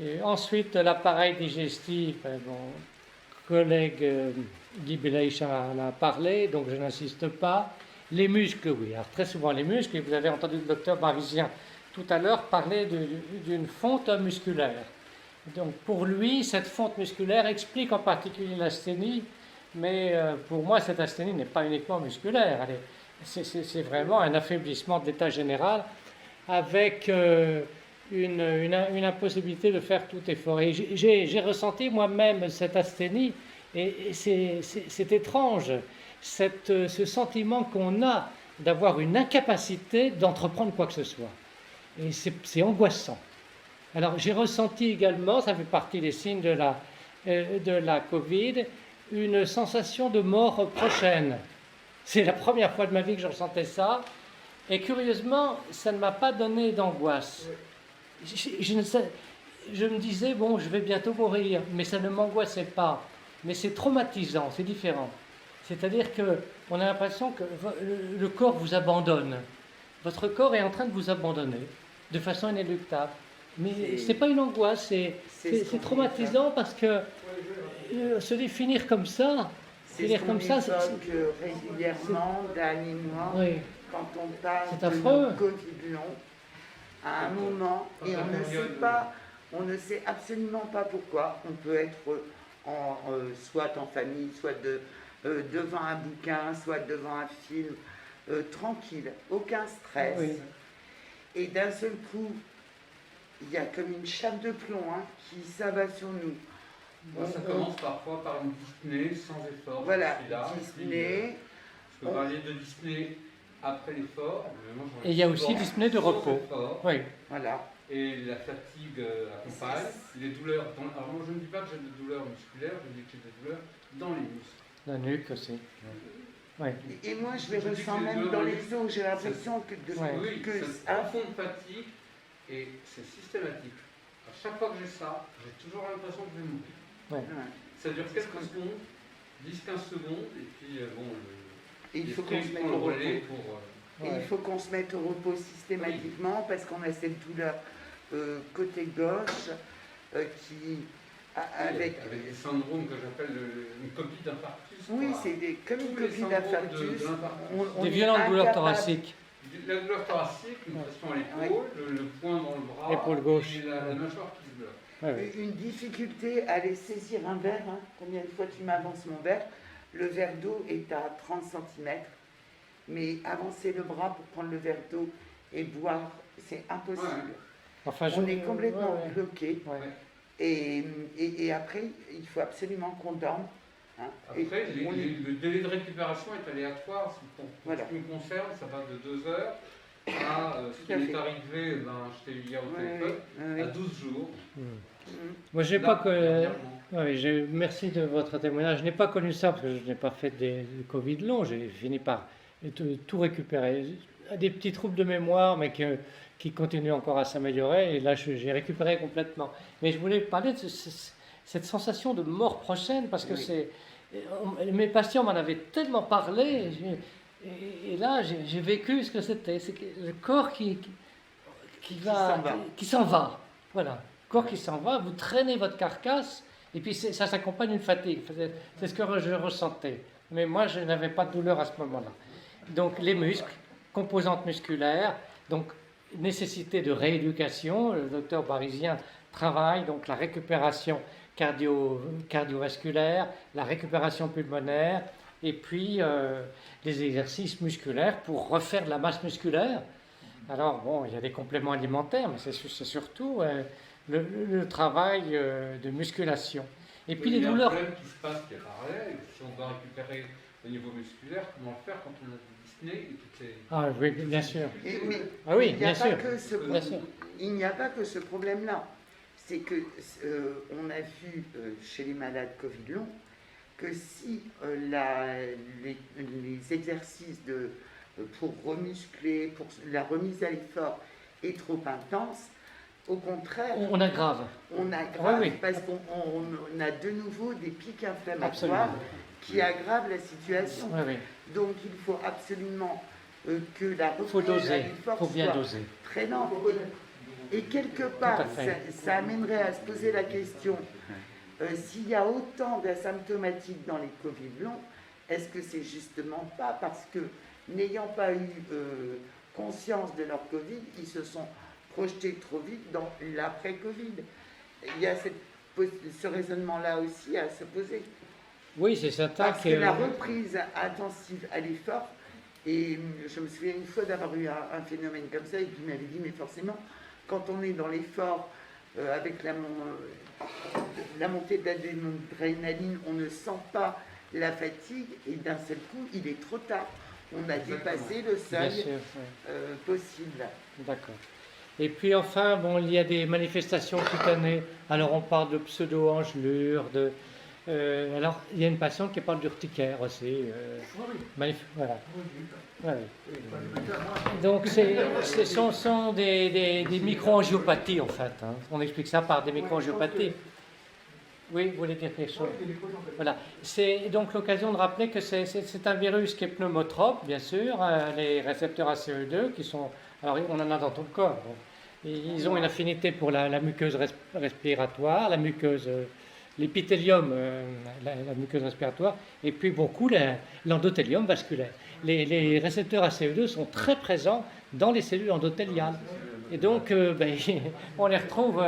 Et ensuite, l'appareil digestif, mon collègue Guy Belaïch en a parlé, donc je n'insiste pas. Les muscles, oui. Alors très souvent les muscles, et vous avez entendu le docteur Barisien tout à l'heure parler d'une fonte musculaire. Donc pour lui, cette fonte musculaire explique en particulier l'asthénie, mais pour moi, cette asthénie n'est pas uniquement musculaire. C'est vraiment un affaiblissement de l'état général avec une impossibilité de faire tout effort. Et j'ai ressenti moi-même cette asthénie, et c'est étrange, ce sentiment qu'on a d'avoir une incapacité d'entreprendre quoi que ce soit. Et c'est angoissant. Alors j'ai ressenti également, ça fait partie des signes de la Covid, une sensation de mort prochaine. C'est la première fois de ma vie que je ressentais ça. Et curieusement, ça ne m'a pas donné d'angoisse. Je me disais, bon, je vais bientôt mourir, mais ça ne m'angoissait pas. Mais c'est traumatisant, c'est différent. C'est-à-dire qu'on a l'impression que le corps vous abandonne. Votre corps est en train de vous abandonner de façon inéluctable. Mais ce n'est pas une angoisse, c'est traumatisant parce que se définir comme ça, c'est ce qu'on évoque régulièrement, d'année mois, oui. Quand on parle c'est de affreux. nos Covid long, à un moment, et on ne sait absolument pas pourquoi, on peut être soit en famille, soit devant un bouquin, soit devant un film, tranquille, aucun stress. Oui. Et d'un seul coup, il y a comme une chape de plomb qui s'abat sur nous. Ça commence parfois par une dyspnée sans effort. Voilà, dyspnée. Je peux parler de dyspnée après l'effort. Et il y a aussi dyspnée de repos. Oui. Voilà. Et la fatigue accompagne, les douleurs. Alors moi je ne dis pas que j'ai des douleurs musculaires, je dis que j'ai des douleurs dans les muscles. La nuque aussi. Ouais. Et moi je les ressens même dans les os, j'ai l'impression que... Oui, cette profonde fatigue, et c'est systématique. À chaque fois que j'ai ça, j'ai toujours l'impression que je vais mourir. Ouais. Ça dure quelques secondes, 10-15 secondes, et puis il faut qu'on se mette au repos. Il faut qu'on se mette au repos systématiquement parce qu'on a cette douleur côté gauche qui... Avec des syndromes que j'appelle une copie d'infarctus. Oui, c'est comme une copie d'infarctus. Des violentes douleurs thoraciques. La douleur thoracique, une pression à l'épaule, le poing dans le bras, l'épaule gauche. Et la mâchoire qui se bloque. Ouais. Une difficulté à aller saisir un verre. Combien de fois tu m'avances mon verre? Le verre d'eau est à 30 cm, mais avancer le bras pour prendre le verre d'eau et boire, c'est impossible. Ouais. Enfin, on est complètement bloqué. Ouais. Et après, il faut absolument qu'on dorme. Après, le délai de récupération est aléatoire. Pour ce qui me concerne, ça va de 2 heures à ce qui m'est arrivé, je t'ai eu hier au téléphone, à 12 jours. Moi, j'ai pas merci de votre témoignage. Je n'ai pas connu ça parce que je n'ai pas fait des Covid longs. J'ai fini par tout récupérer. Des petits troubles de mémoire, mais qui continuent encore à s'améliorer. Et là, j'ai récupéré complètement. Mais je voulais parler de cette sensation de mort prochaine parce que mes patients m'en avaient tellement parlé. Et là, j'ai vécu ce que c'était. C'est le corps qui s'en va. Voilà. Le corps qui s'en va, vous traînez votre carcasse, et puis ça s'accompagne d'une fatigue. C'est ce que je ressentais. Mais moi, je n'avais pas de douleur à ce moment-là. Donc, les muscles, composantes musculaires, donc nécessité de rééducation. Le docteur Barisien travaille, donc la récupération cardiovasculaire, la récupération pulmonaire, et puis les exercices musculaires pour refaire de la masse musculaire. Alors, bon, il y a des compléments alimentaires, mais c'est surtout le travail de musculation. Et puis les douleurs... Il y a un problème qui se passe qui est parallèle. Si on doit récupérer au niveau musculaire, comment le faire quand on a des dyspnées et toutes ces... Ah oui, bien sûr. Ah oui, bien sûr. Il n'y a pas que ce problème-là. C'est que on a vu chez les malades Covid long que si les exercices de pour remuscler, pour la remise à l'effort est trop intense, au contraire, on aggrave. On aggrave Oui, oui. parce qu'on a de nouveau des pics inflammatoires Absolument. qui aggravent la situation. Oui, oui. Donc il faut absolument que la Il faut reprise à doser, l'effort faut bien soit doser. très lente. Et quelque part, Tout à fait. ça amènerait à se poser la question, s'il y a autant d'asymptomatiques dans les Covid longs, est-ce que c'est justement pas parce que, n'ayant pas eu conscience de leur Covid, ils se sont projetés trop vite dans l'après-Covid? Il y a ce raisonnement-là aussi à se poser. Oui, c'est certain Parce que la reprise intensive à l'effort, et je me souviens une fois d'avoir eu un phénomène comme ça, et qui m'avait dit, mais forcément, quand on est dans l'effort, avec la montée d'adrénaline, on ne sent pas la fatigue, et d'un seul coup, il est trop tard. On a dépassé le seuil possible. D'accord. Et puis enfin, bon, il y a des manifestations cutanées. Alors on parle de pseudo-engelure, alors il y a une patiente qui parle d'urticaire aussi. Voilà. Ouais. Donc ce sont des micro-angiopathies en fait. Hein. On explique ça par des micro-angiopathies. Oui, vous voulez dire quelque chose? Voilà. C'est donc l'occasion de rappeler que c'est un virus qui est pneumotrope, bien sûr. Les récepteurs ACE2 qui sont... Alors on en a dans tout le corps. Bon. Ils ont une affinité pour la muqueuse respiratoire, la muqueuse, l'épithélium, la muqueuse respiratoire, et puis beaucoup l'endothélium vasculaire. Les récepteurs ACE2 sont très présents dans les cellules endothéliales. Et donc, on les retrouve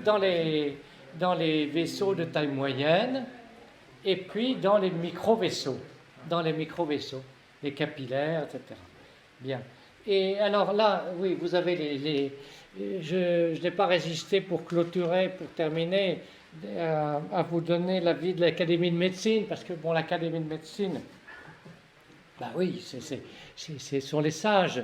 dans les vaisseaux de taille moyenne, et puis dans les micro-vaisseaux, les capillaires, etc. Bien. Et alors là, oui, vous avez je n'ai pas résisté pour clôturer, pour terminer, à vous donner l'avis de l'Académie de médecine, parce que bon, l'Académie de médecine, oui, c'est sur les sages,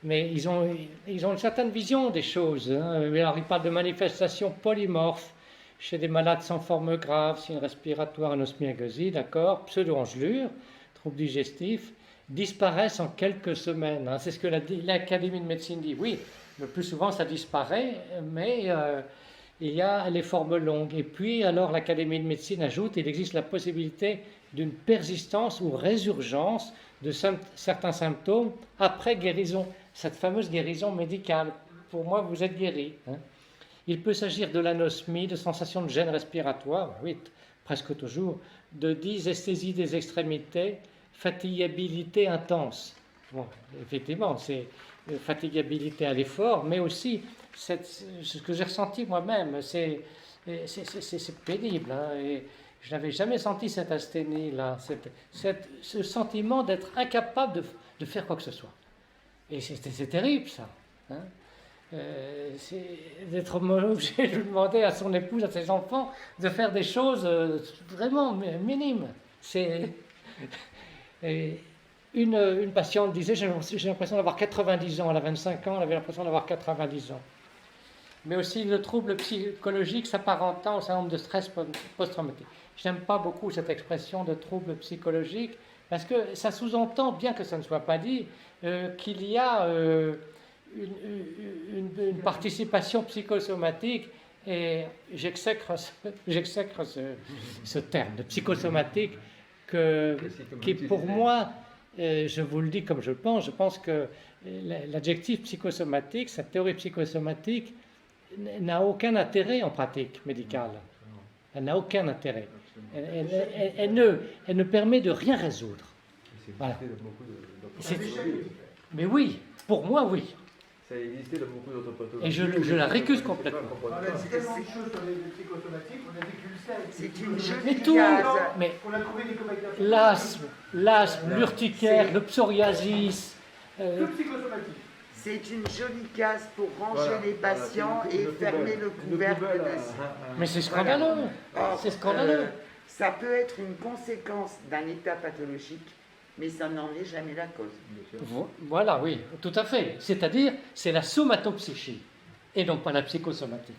mais ils ont une certaine vision des choses. Hein. Alors ils parlent de manifestations polymorphes chez des malades sans forme grave, signes respiratoires, anosmiagosie, d'accord, pseudo-engelure, troubles digestifs, disparaissent en quelques semaines. Hein. C'est ce que l'Académie de médecine dit. Oui, le plus souvent ça disparaît, mais il y a les formes longues. Et puis alors l'Académie de médecine ajoute qu'il existe la possibilité d'une persistance ou résurgence de certains symptômes après guérison, cette fameuse guérison médicale. Pour moi, vous êtes guéri. Hein. Il peut s'agir de l'anosmie, de sensations de gêne respiratoire, oui, presque toujours, de dysesthésie des extrémités, fatigabilité intense. Bon, effectivement, c'est fatigabilité à l'effort, mais aussi ce que j'ai ressenti moi-même, c'est pénible. Hein, et je n'avais jamais senti cette asthénie-là, ce sentiment d'être incapable de faire quoi que ce soit. Et c'est terrible, ça. Hein. D'être obligé de demander à son épouse, à ses enfants, de faire des choses vraiment minimes. Une patiente disait, j'ai l'impression d'avoir 90 ans, elle a 25 ans, elle avait l'impression d'avoir 90 ans. Mais aussi le trouble psychologique s'apparentant au syndrome de stress post-traumatique. Je n'aime pas beaucoup cette expression de trouble psychologique, parce que ça sous-entend, bien que ça ne soit pas dit, qu'il y a une participation psychosomatique, et j'exècre ce terme de psychosomatique, qui pour moi, je vous le dis comme je pense que l'adjectif psychosomatique, cette théorie psychosomatique, n'a aucun intérêt en pratique médicale. Elle n'a aucun intérêt. Elle ne permet de rien résoudre. Voilà. Mais oui, pour moi, oui. Ça a existé dans beaucoup d'autres pathologies. Et je la récuse complètement. On a dit tellement de choses sur les psychosomatiques, on a dit qu'ulcère. C'est une jolie Mais tout, mais on a trouvé des comédiens. l'asthme, l'urticaire, le psoriasis. Tout psychosomatique. C'est une jolie case pour ranger les patients et fermer le couvercle dessus. Mais c'est scandaleux. C'est scandaleux. Ça peut être une conséquence d'un état pathologique, mais ça n'en est jamais la cause. Voilà, oui, tout à fait. C'est-à-dire, c'est la somatopsychie et non pas la psychosomatique.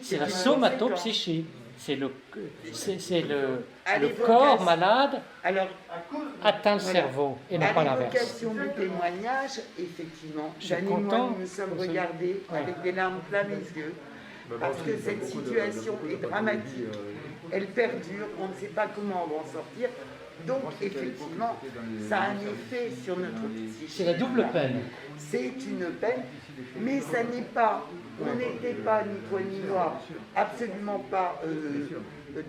C'est la somatopsychie. c'est le À l'évocation- corps malade Alors, atteint le voilà. cerveau et non pas l'inverse. À l'évocation du témoignage, effectivement, Je suis Jeanne et moi, content. nous nous sommes Vous savez- regardés Ouais. avec des larmes plein les yeux, parce que cette situation est dramatique, elle perdure, on ne sait pas comment on va en sortir, donc effectivement, ça a un effet sur notre psyché. C'est la double peine. C'est une peine, mais ça n'est pas, on n'était pas, ni toi ni moi, absolument pas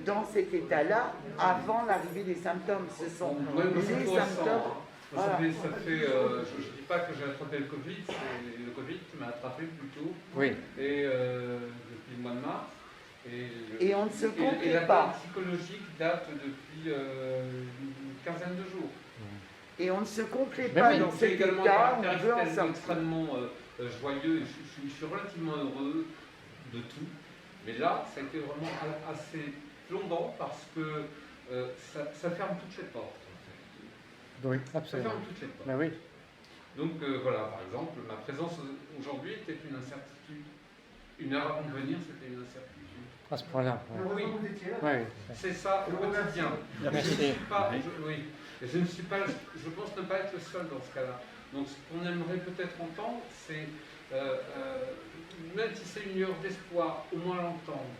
dans cet état-là avant l'arrivée des symptômes. Ce sont Ouais, mais c'est les intéressant. symptômes. Moi, Voilà. je ne dis pas que j'ai attrapé le Covid, c'est le Covid qui m'a attrapé plutôt. Oui. Et depuis le mois de mars. Et on ne se Et complait la pas. peine psychologique date depuis une quinzaine de jours. Et on ne se complait Mais pas oui, dans C'est cet également un état, on caractère veut en sortir. extrêmement joyeux, et je suis relativement heureux de tout. Mais là, ça a été vraiment assez plombant parce que ça ferme toutes les portes. Oui, Ça absolument. ferme toutes les portes. Ben oui. Donc voilà, par exemple, ma présence aujourd'hui était une incertitude. Une heure avant de venir, c'était une incertitude. À ce point-là. Oui, Oui. c'est ça au quotidien. Merci. Je ne suis pas, oui, et je ne suis pas, je pense ne pas être le seul dans ce cas-là. Donc ce qu'on aimerait peut-être entendre, c'est, même si c'est une lueur d'espoir, au moins l'entendre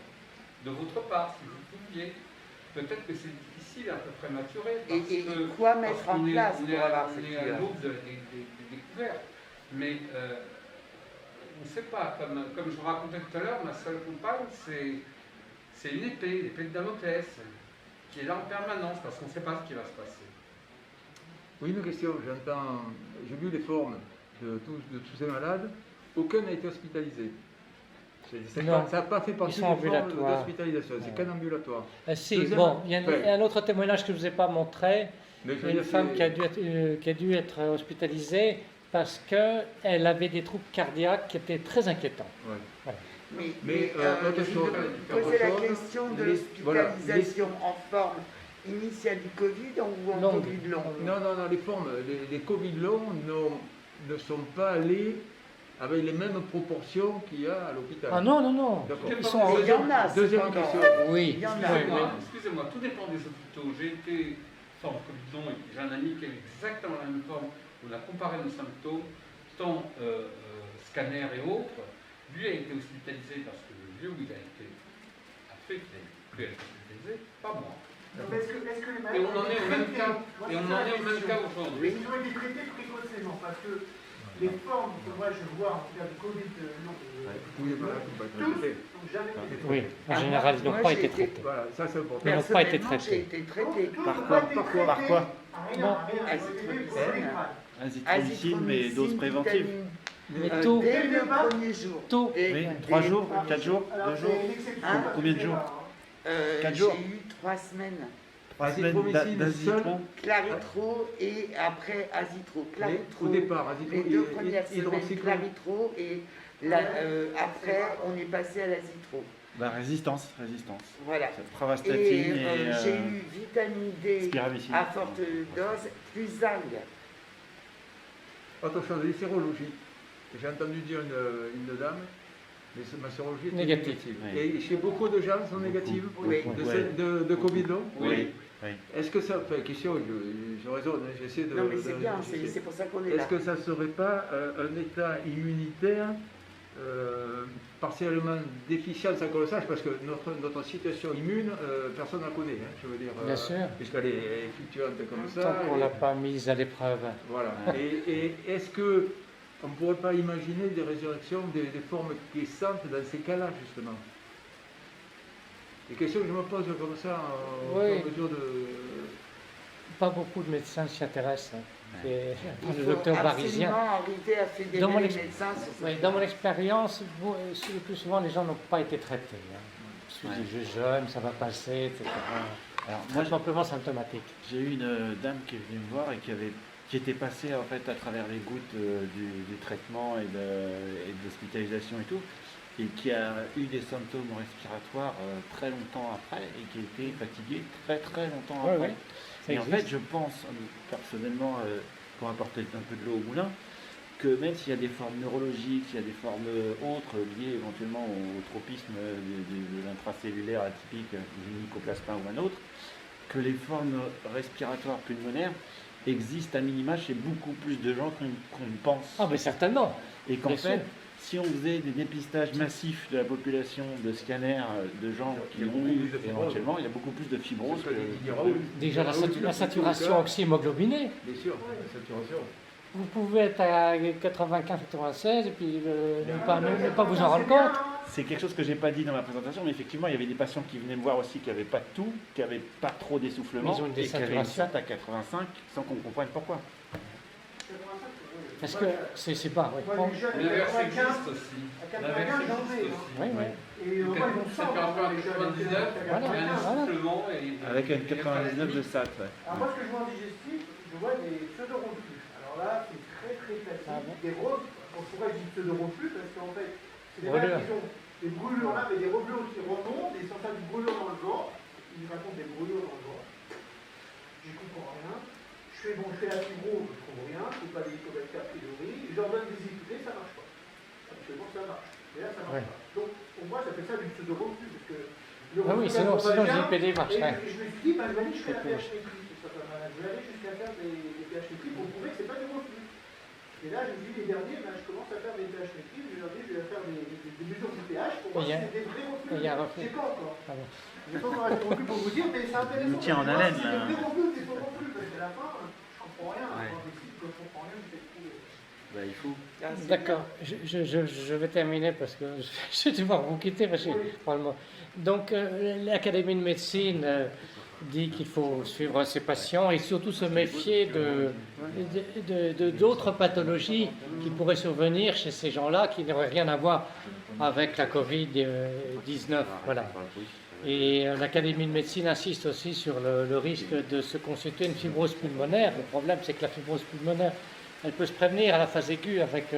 de votre part, si vous pouviez. Peut-être que c'est difficile, un peu prématuré. Parce Et que, quoi mettre parce en qu'on est- place on pour est avoir on cette est à lueur? l'aube des découvertes. Mais on ne sait pas. Comme je vous racontais tout à l'heure, ma seule compagne, c'est une épée, l'épée de Damoclès, qui est là en permanence parce qu'on ne sait pas ce qui va se passer. Oui, une question. J'ai vu les formes de tous ces malades. Aucun n'a été hospitalisé. Non, Ça n'a pas fait ils partie sont des formes ambulatoires. d'hospitalisation. C'est qu'un ambulatoire. Si, Deuxième- bon, il y a Ouais. un autre témoignage que je ne vous ai pas montré. Mais je veux Une dire, femme c'est- qui a dû être hospitalisée parce qu'elle avait des troubles cardiaques qui étaient très inquiétants. Ouais. Voilà. Mais, je autre chose, vais poser la question de voilà, l'hospitalisation en forme initiale du Covid ou en Longue. Covid long. Non, les formes, les Covid longs ne sont pas allés avec les mêmes proportions qu'il y a à l'hôpital. Ah non. D'accord. Ils sont en- Il y en a, Deuxième cependant. question. Oui. Il y en a. Excusez-moi, tout dépend des hôpitaux. J'ai été forme Covid long et j'ai un ami qui a exactement la même forme. On a comparé nos symptômes, tant scanner et autres. Lui a été hospitalisé parce que le lieu où il a fait qu'il a pu être hospitalisé, pas moi. Est-ce que les malades Et on en est au même cas. Moi, Et on c'est en la est au même question. cas aujourd'hui. Ils ont été traités précocement parce que les formes que moi je vois en tout cas de Covid long, Tous les malades n'ont pas été tous traités. n'ont jamais été traités. Oui, en général, ils n'ont pas été traités. Voilà, ça c'est important. Ils n'ont pas été Personnellement, j'ai traités. été traité. Par quoi Rien. Azithromycine, mais dose préventive. Mais Dès tôt, le premier jour. tôt. Oui, 3 jours, 4 jours, 2 jours. Combien de jours? 4 jours. J'ai eu 3 semaines. 3 semaines Azithromycine d'azithron. Claritro et après Azitro. Claritro. Au départ, Azitro, Les 2 premières semaines, hydroxychloroquine. Claritro et après on est passé à l'Azitro. Bah, résistance. Voilà. C'est Et Pravastatine et j'ai eu vitamine D spiravicine. à forte dose plus algue. Autre chose, les sérologies. J'ai entendu dire une dame, mais ma sérologie était Négative. négative. Oui. Et chez beaucoup de gens sont négatives Oui. de Covid long. Oui. Est-ce que ça fait question, je raisonne, j'essaie de. Non mais c'est de- bien, j'essaie. c'est pour ça qu'on est là. Est-ce que ça ne serait pas un état immunitaire partiellement déficient sans qu'on le sache, parce que notre situation immune, personne ne la connaît, hein, je veux dire, Bien sûr. puisqu'elle est fluctuante comme ça. Tant qu'on ne et- l'a pas mise à l'épreuve. Voilà. Et est-ce que on ne pourrait pas imaginer des résurrections, des formes quiescentes dans ces cas-là, justement? Des questions que je me pose comme ça, au Oui. fur et à mesure de. Pas beaucoup de médecins s'y intéressent. Hein. C'est Il le faut docteur Parisien. absolument arriver à fédérer Dans mon les ex- médecins sur ce Oui, point. dans mon expérience, le plus souvent, les gens n'ont pas été traités. Hein. Je suis dit, je suis jeune, ça va passer, etc. Alors, Très simplement symptomatique. J'ai eu une dame qui est venue me voir et qui était passée en fait à travers les gouttes du traitement et de l'hospitalisation et tout, et qui a eu des symptômes respiratoires très longtemps après et qui était fatiguée très très longtemps Ouais, après. ouais. Ça Et en existe. fait, je pense personnellement, pour apporter un peu de l'eau au moulin, que même s'il y a des formes neurologiques, s'il y a des formes autres liées éventuellement au tropisme de l'intracellulaire atypique, du mycoplasma ou un autre, que les formes respiratoires pulmonaires existent à minima chez beaucoup plus de gens qu'on ne pense. Ah, mais certainement. Et qu'en Bien fait, sûr. si on faisait des dépistages massifs de la population de scanners de gens qui ont eu éventuellement, il y a beaucoup plus de fibrose que... Déjà, la saturation oxyhémoglobinée. Bien sûr, la saturation. Vous pouvez être à 95-96 et puis ne pas vous en rendre compte. C'est quelque chose que j'ai pas dit dans ma présentation, mais effectivement, il y avait des patients qui venaient me voir aussi qui n'avaient pas de tout, qui n'avaient pas trop d'essoufflement, Ils ont une et qui avaient une désaturation. SAT à 85 sans qu'on comprenne pourquoi. Parce que c'est pas. Oui. Moi, les jeunes, L'inverse 95, existe aussi. à 95, L'inverse j'en existe ai. aussi. Oui, oui. Et moi, ils ont 100 température à les jeunes, 99, Voilà, il y a un voilà. essoufflement et... Avec un 99 de SAT, ouais. Alors moi, ce que je vois en digestif, je vois des pseudo-reflux. Alors là, c'est très très classique. Ah bon Des roses, pourquoi je dis pseudo-reflux? Parce qu'en fait, c'est des Brûlures. mecs qui ont des brûlures là, mais des brûlures qui remontent, et sans faire des brûlures dans le ventre. Ils nous racontent des brûlures dans le ventre. J'y comprends rien. Je fais la fibro, je trouve rien. Je ne fais pas des hélicobacter a priori. Je leur donne des écoutés, ça marche pas. Absolument, ça marche. Et là, ça marche Ouais. pas. Donc, pour moi, j'appelle ça du pseudo-reflux. Parce que le Ah oui, reflux, sinon ça va les bien. IPD marchent. Et Ouais. je me suis dit, bah, je fais la pH-métrie. Je vais aller jusqu'à faire des pH-métries pour prouver que ce n'est pas du reflux. Et là, je me dis, les derniers, je commence à faire des pH-métries. Je leur dis, je vais faire des mesures du pH pour voir si c'est des vrais reflux. Et il y a un Je reflux. sais pas encore. Ah bon. Je n'ai pas encore assez de reflux pour vous dire, mais c'est intéressant. nous tient en de voir haleine, si là. c'est des vrais reflux ou des faux reflus. Parce qu'à la fin, je comprends rien. Ouais. Quand je comprends rien, je sais plus. Bah, il faut. D'accord, je vais terminer parce que je vais devoir vous quitter. Parce que, probablement. Donc, l'Académie de médecine dit qu'il faut suivre ses patients et surtout se méfier d'autres pathologies qui pourraient survenir chez ces gens-là qui n'auraient rien à voir avec la Covid-19. Voilà. Et l'Académie de médecine insiste aussi sur le risque de se constituer une fibrose pulmonaire. Le problème, c'est que la fibrose pulmonaire, elle peut se prévenir à la phase aiguë avec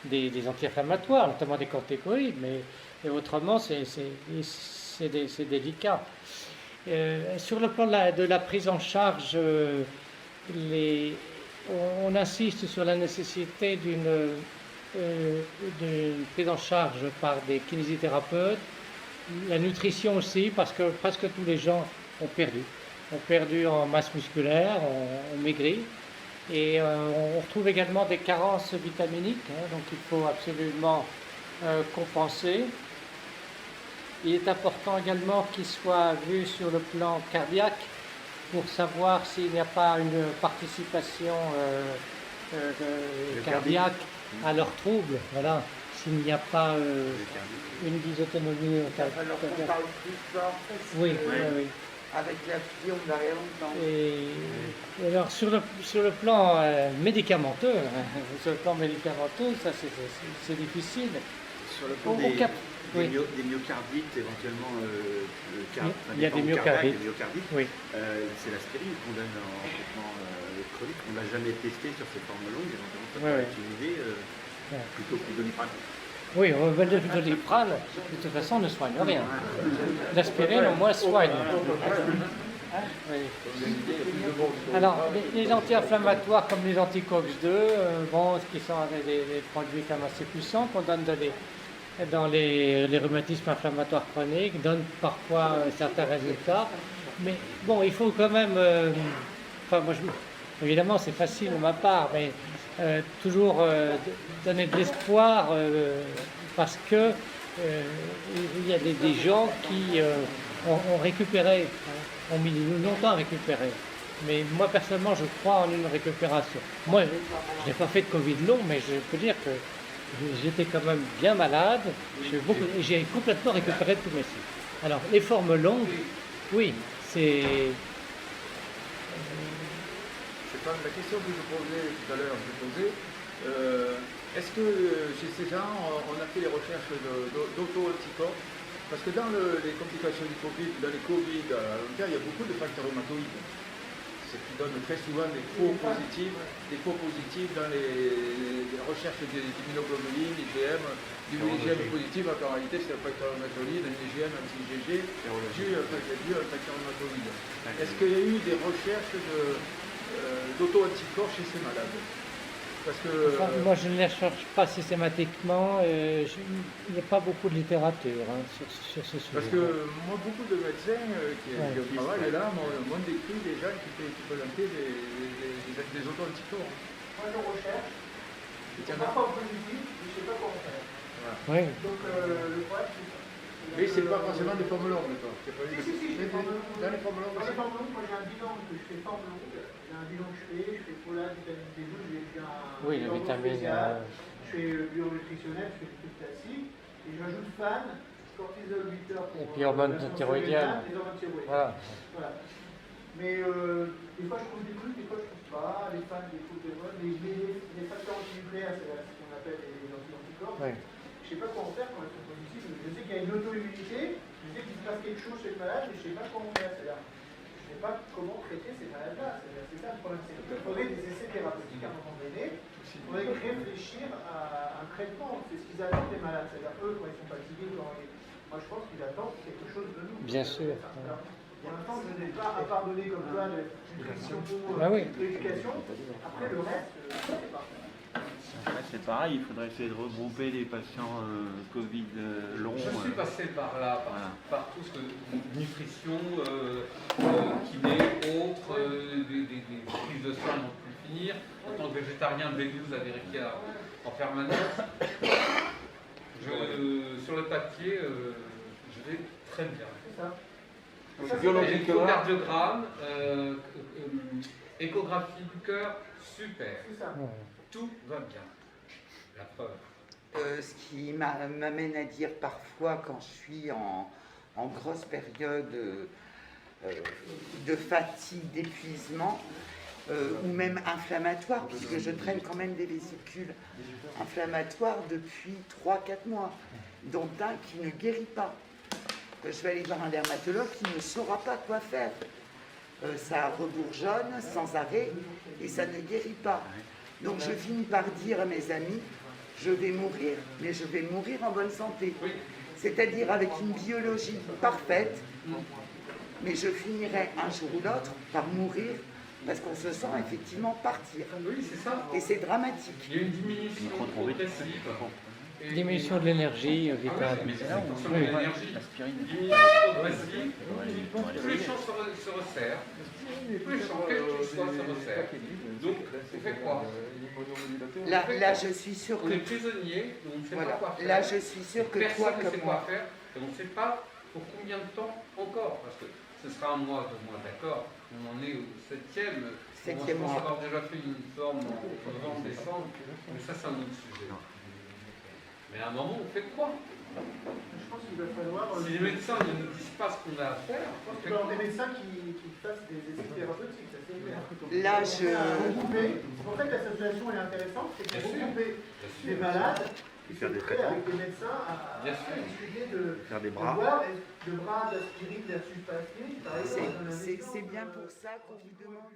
des anti-inflammatoires, notamment des corticoïdes, mais autrement, c'est délicat. Sur le plan de la prise en charge, on insiste sur la nécessité d'une prise en charge par des kinésithérapeutes, la nutrition aussi, parce que presque tous les gens ont perdu en masse musculaire, ont maigri. Et on retrouve également des carences vitaminiques, donc il faut absolument compenser. Il est important également qu'il soit vu sur le plan cardiaque pour savoir s'il n'y a pas une participation cardiaque à leurs troubles. Voilà. S'il n'y a pas une dysautonomie cardiaque. Alors qu'on parle plus fort. Oui, oui. Avec la fille, on va rien entendre. Et alors sur le plan médicamenteux, ça c'est difficile. Sur le plan des myocardites, éventuellement, il y a des myocardites. Oui. C'est l'aspirine qu'on donne en traitement chronique. On ne l'a jamais testé sur ces formes longues. Éventuellement, ça pourrait être une idée plutôt que le Doliprane. Oui, le Doliprane, de toute façon, ne soigne rien. L'aspirine, au moins, soigne. Oui. Alors, les anti-inflammatoires comme les anti-COX-2, qui sont des produits quand même assez puissants qu'on donne dans les rhumatismes inflammatoires chroniques, donnent parfois certains résultats. Mais bon, il faut quand même... évidemment, c'est facile de ma part, mais toujours donner de l'espoir parce que il y a des gens qui ont récupéré, ont mis longtemps à récupérer. Mais moi, personnellement, je crois en une récupération. Moi, je n'ai pas fait de Covid long, mais je peux dire que j'étais quand même bien malade. J'ai complètement récupéré de tous mes cycles. Alors, les formes longues, oui, c'est... La question que je posais tout à l'heure, est-ce que chez ces gens, on a fait les recherches d'auto-anticorps? Parce que dans les complications du Covid, dans les Covid à long terme, il y a beaucoup de facteurs rhumatoïdes. Ce qui donne très souvent des faux positifs dans les recherches d'immunoglobuline, IgM, IgM positif, alors en réalité c'est un facteur rhumatoïde, un IgM, un IgG, dû à un facteur rhumatoïde. Est-ce qu'il y a eu des recherches d'auto-anticorps chez ces malades? Parce que, Enfin, moi, je ne les cherche pas systématiquement. Il n'y a pas beaucoup de littérature sur ce sujet. parce que moi, beaucoup de médecins qui travaillent là m'ont décrit des gens qui présentaient des auto-anticorps. Moi, je recherche, on n'a pas en positif, je ne sais pas comment faire. Oui. Donc, le problème, c'est ça. Mais c'est pas forcément des formes longues, toi. Si, des formes longues. Dans les formes longues, Dans les formes longues, moi j'ai un bilan que je fais forme longue. J'ai un bilan que je fais folate, vitamine D12, j'ai un Oui, la bilan vitamine. spécial. Je fais bionutritionnel, je fais du truc classique. Et je rajoute fan, cortisol 8 heures pour. Et puis hormones thyroïdiennes. Les hormones thyroïdiennes. Voilà. Mais des fois je trouve des trucs, des fois je trouve pas. Les fans, des trucs, mais les facteurs antinucléaires, c'est ce qu'on appelle les anticorps. Oui. Je ne sais pas quoi en faire quand elles sont positives. Je sais qu'il y a une auto-immunité, je sais qu'il se passe quelque chose chez le malade, mais je ne sais pas comment faire. C'est-à-dire, je ne sais pas comment traiter ces malades-là. C'est ça le problème. Il faudrait des essais thérapeutiques à un moment donné. Il faudrait réfléchir à un traitement. C'est ce qu'ils attendent des malades. C'est-à-dire, eux, quand ils sont fatigués, moi je pense qu'ils attendent quelque chose de nous. Bien sûr. Pour l'instant, je n'ai pas à pardonner comme toi de nutrition, l'éducation. Après, le reste, c'est pas. Là, c'est pareil, il faudrait essayer de regrouper les patients Covid longs. Je suis passé par là, par tout ce que nutrition, kiné, autres, des prises de sang n'ont pu finir. En tant que végétarien, B12 à vérifier en permanence. Sur le papier, je vais très bien. C'est ça. Échocardiogramme, échographie du cœur, super. C'est ça. Tout va bien. La preuve. Ce qui m'amène à dire parfois quand je suis en grosse période de fatigue, d'épuisement, ou même inflammatoire, puisque je traîne quand même des vésicules inflammatoires depuis 3-4 mois, dont un qui ne guérit pas. Je vais aller voir un dermatologue qui ne saura pas quoi faire. Ça rebourgeonne sans arrêt et ça ne guérit pas. Donc je finis par dire à mes amis, je vais mourir, mais je vais mourir en bonne santé. C'est-à-dire avec une biologie parfaite, mais je finirai un jour ou l'autre par mourir parce qu'on se sent effectivement partir. Oui, c'est ça. Et c'est dramatique. Il y a une diminution progressive. Diminution de l'énergie vitale. Diminution progressive. Tous les champs se resserrent. Tous les champs, quel qu'il soit, se resserrent. Donc, on fait quoi? Là, je suis sûr que... On est prisonnier, on ne sait pas quoi faire. Là, je suis sûr que toi, personne ne sait comme quoi moi... faire, et on ne sait pas pour combien de temps encore. Parce que ce sera un mois, 2 mois, d'accord. On en est au 7e. On pense avoir déjà fait une forme en novembre, décembre. Mais ça, c'est un autre sujet. Mais à un moment, on fait quoi? Je pense qu'il va falloir... Si les médecins ne nous disent pas ce qu'on a à faire... Je pense qu'il va y avoir des médecins qui fassent des essais thérapeutiques, ça c'est clair. Là, C'est pour ça que l'association est intéressante, c'est pour regrouper des malades qui sont prêts avec des médecins à discuter de faire des bras. De bras, d'aspirine, versus pas aspirine. C'est bien pour ça qu'on vous demande...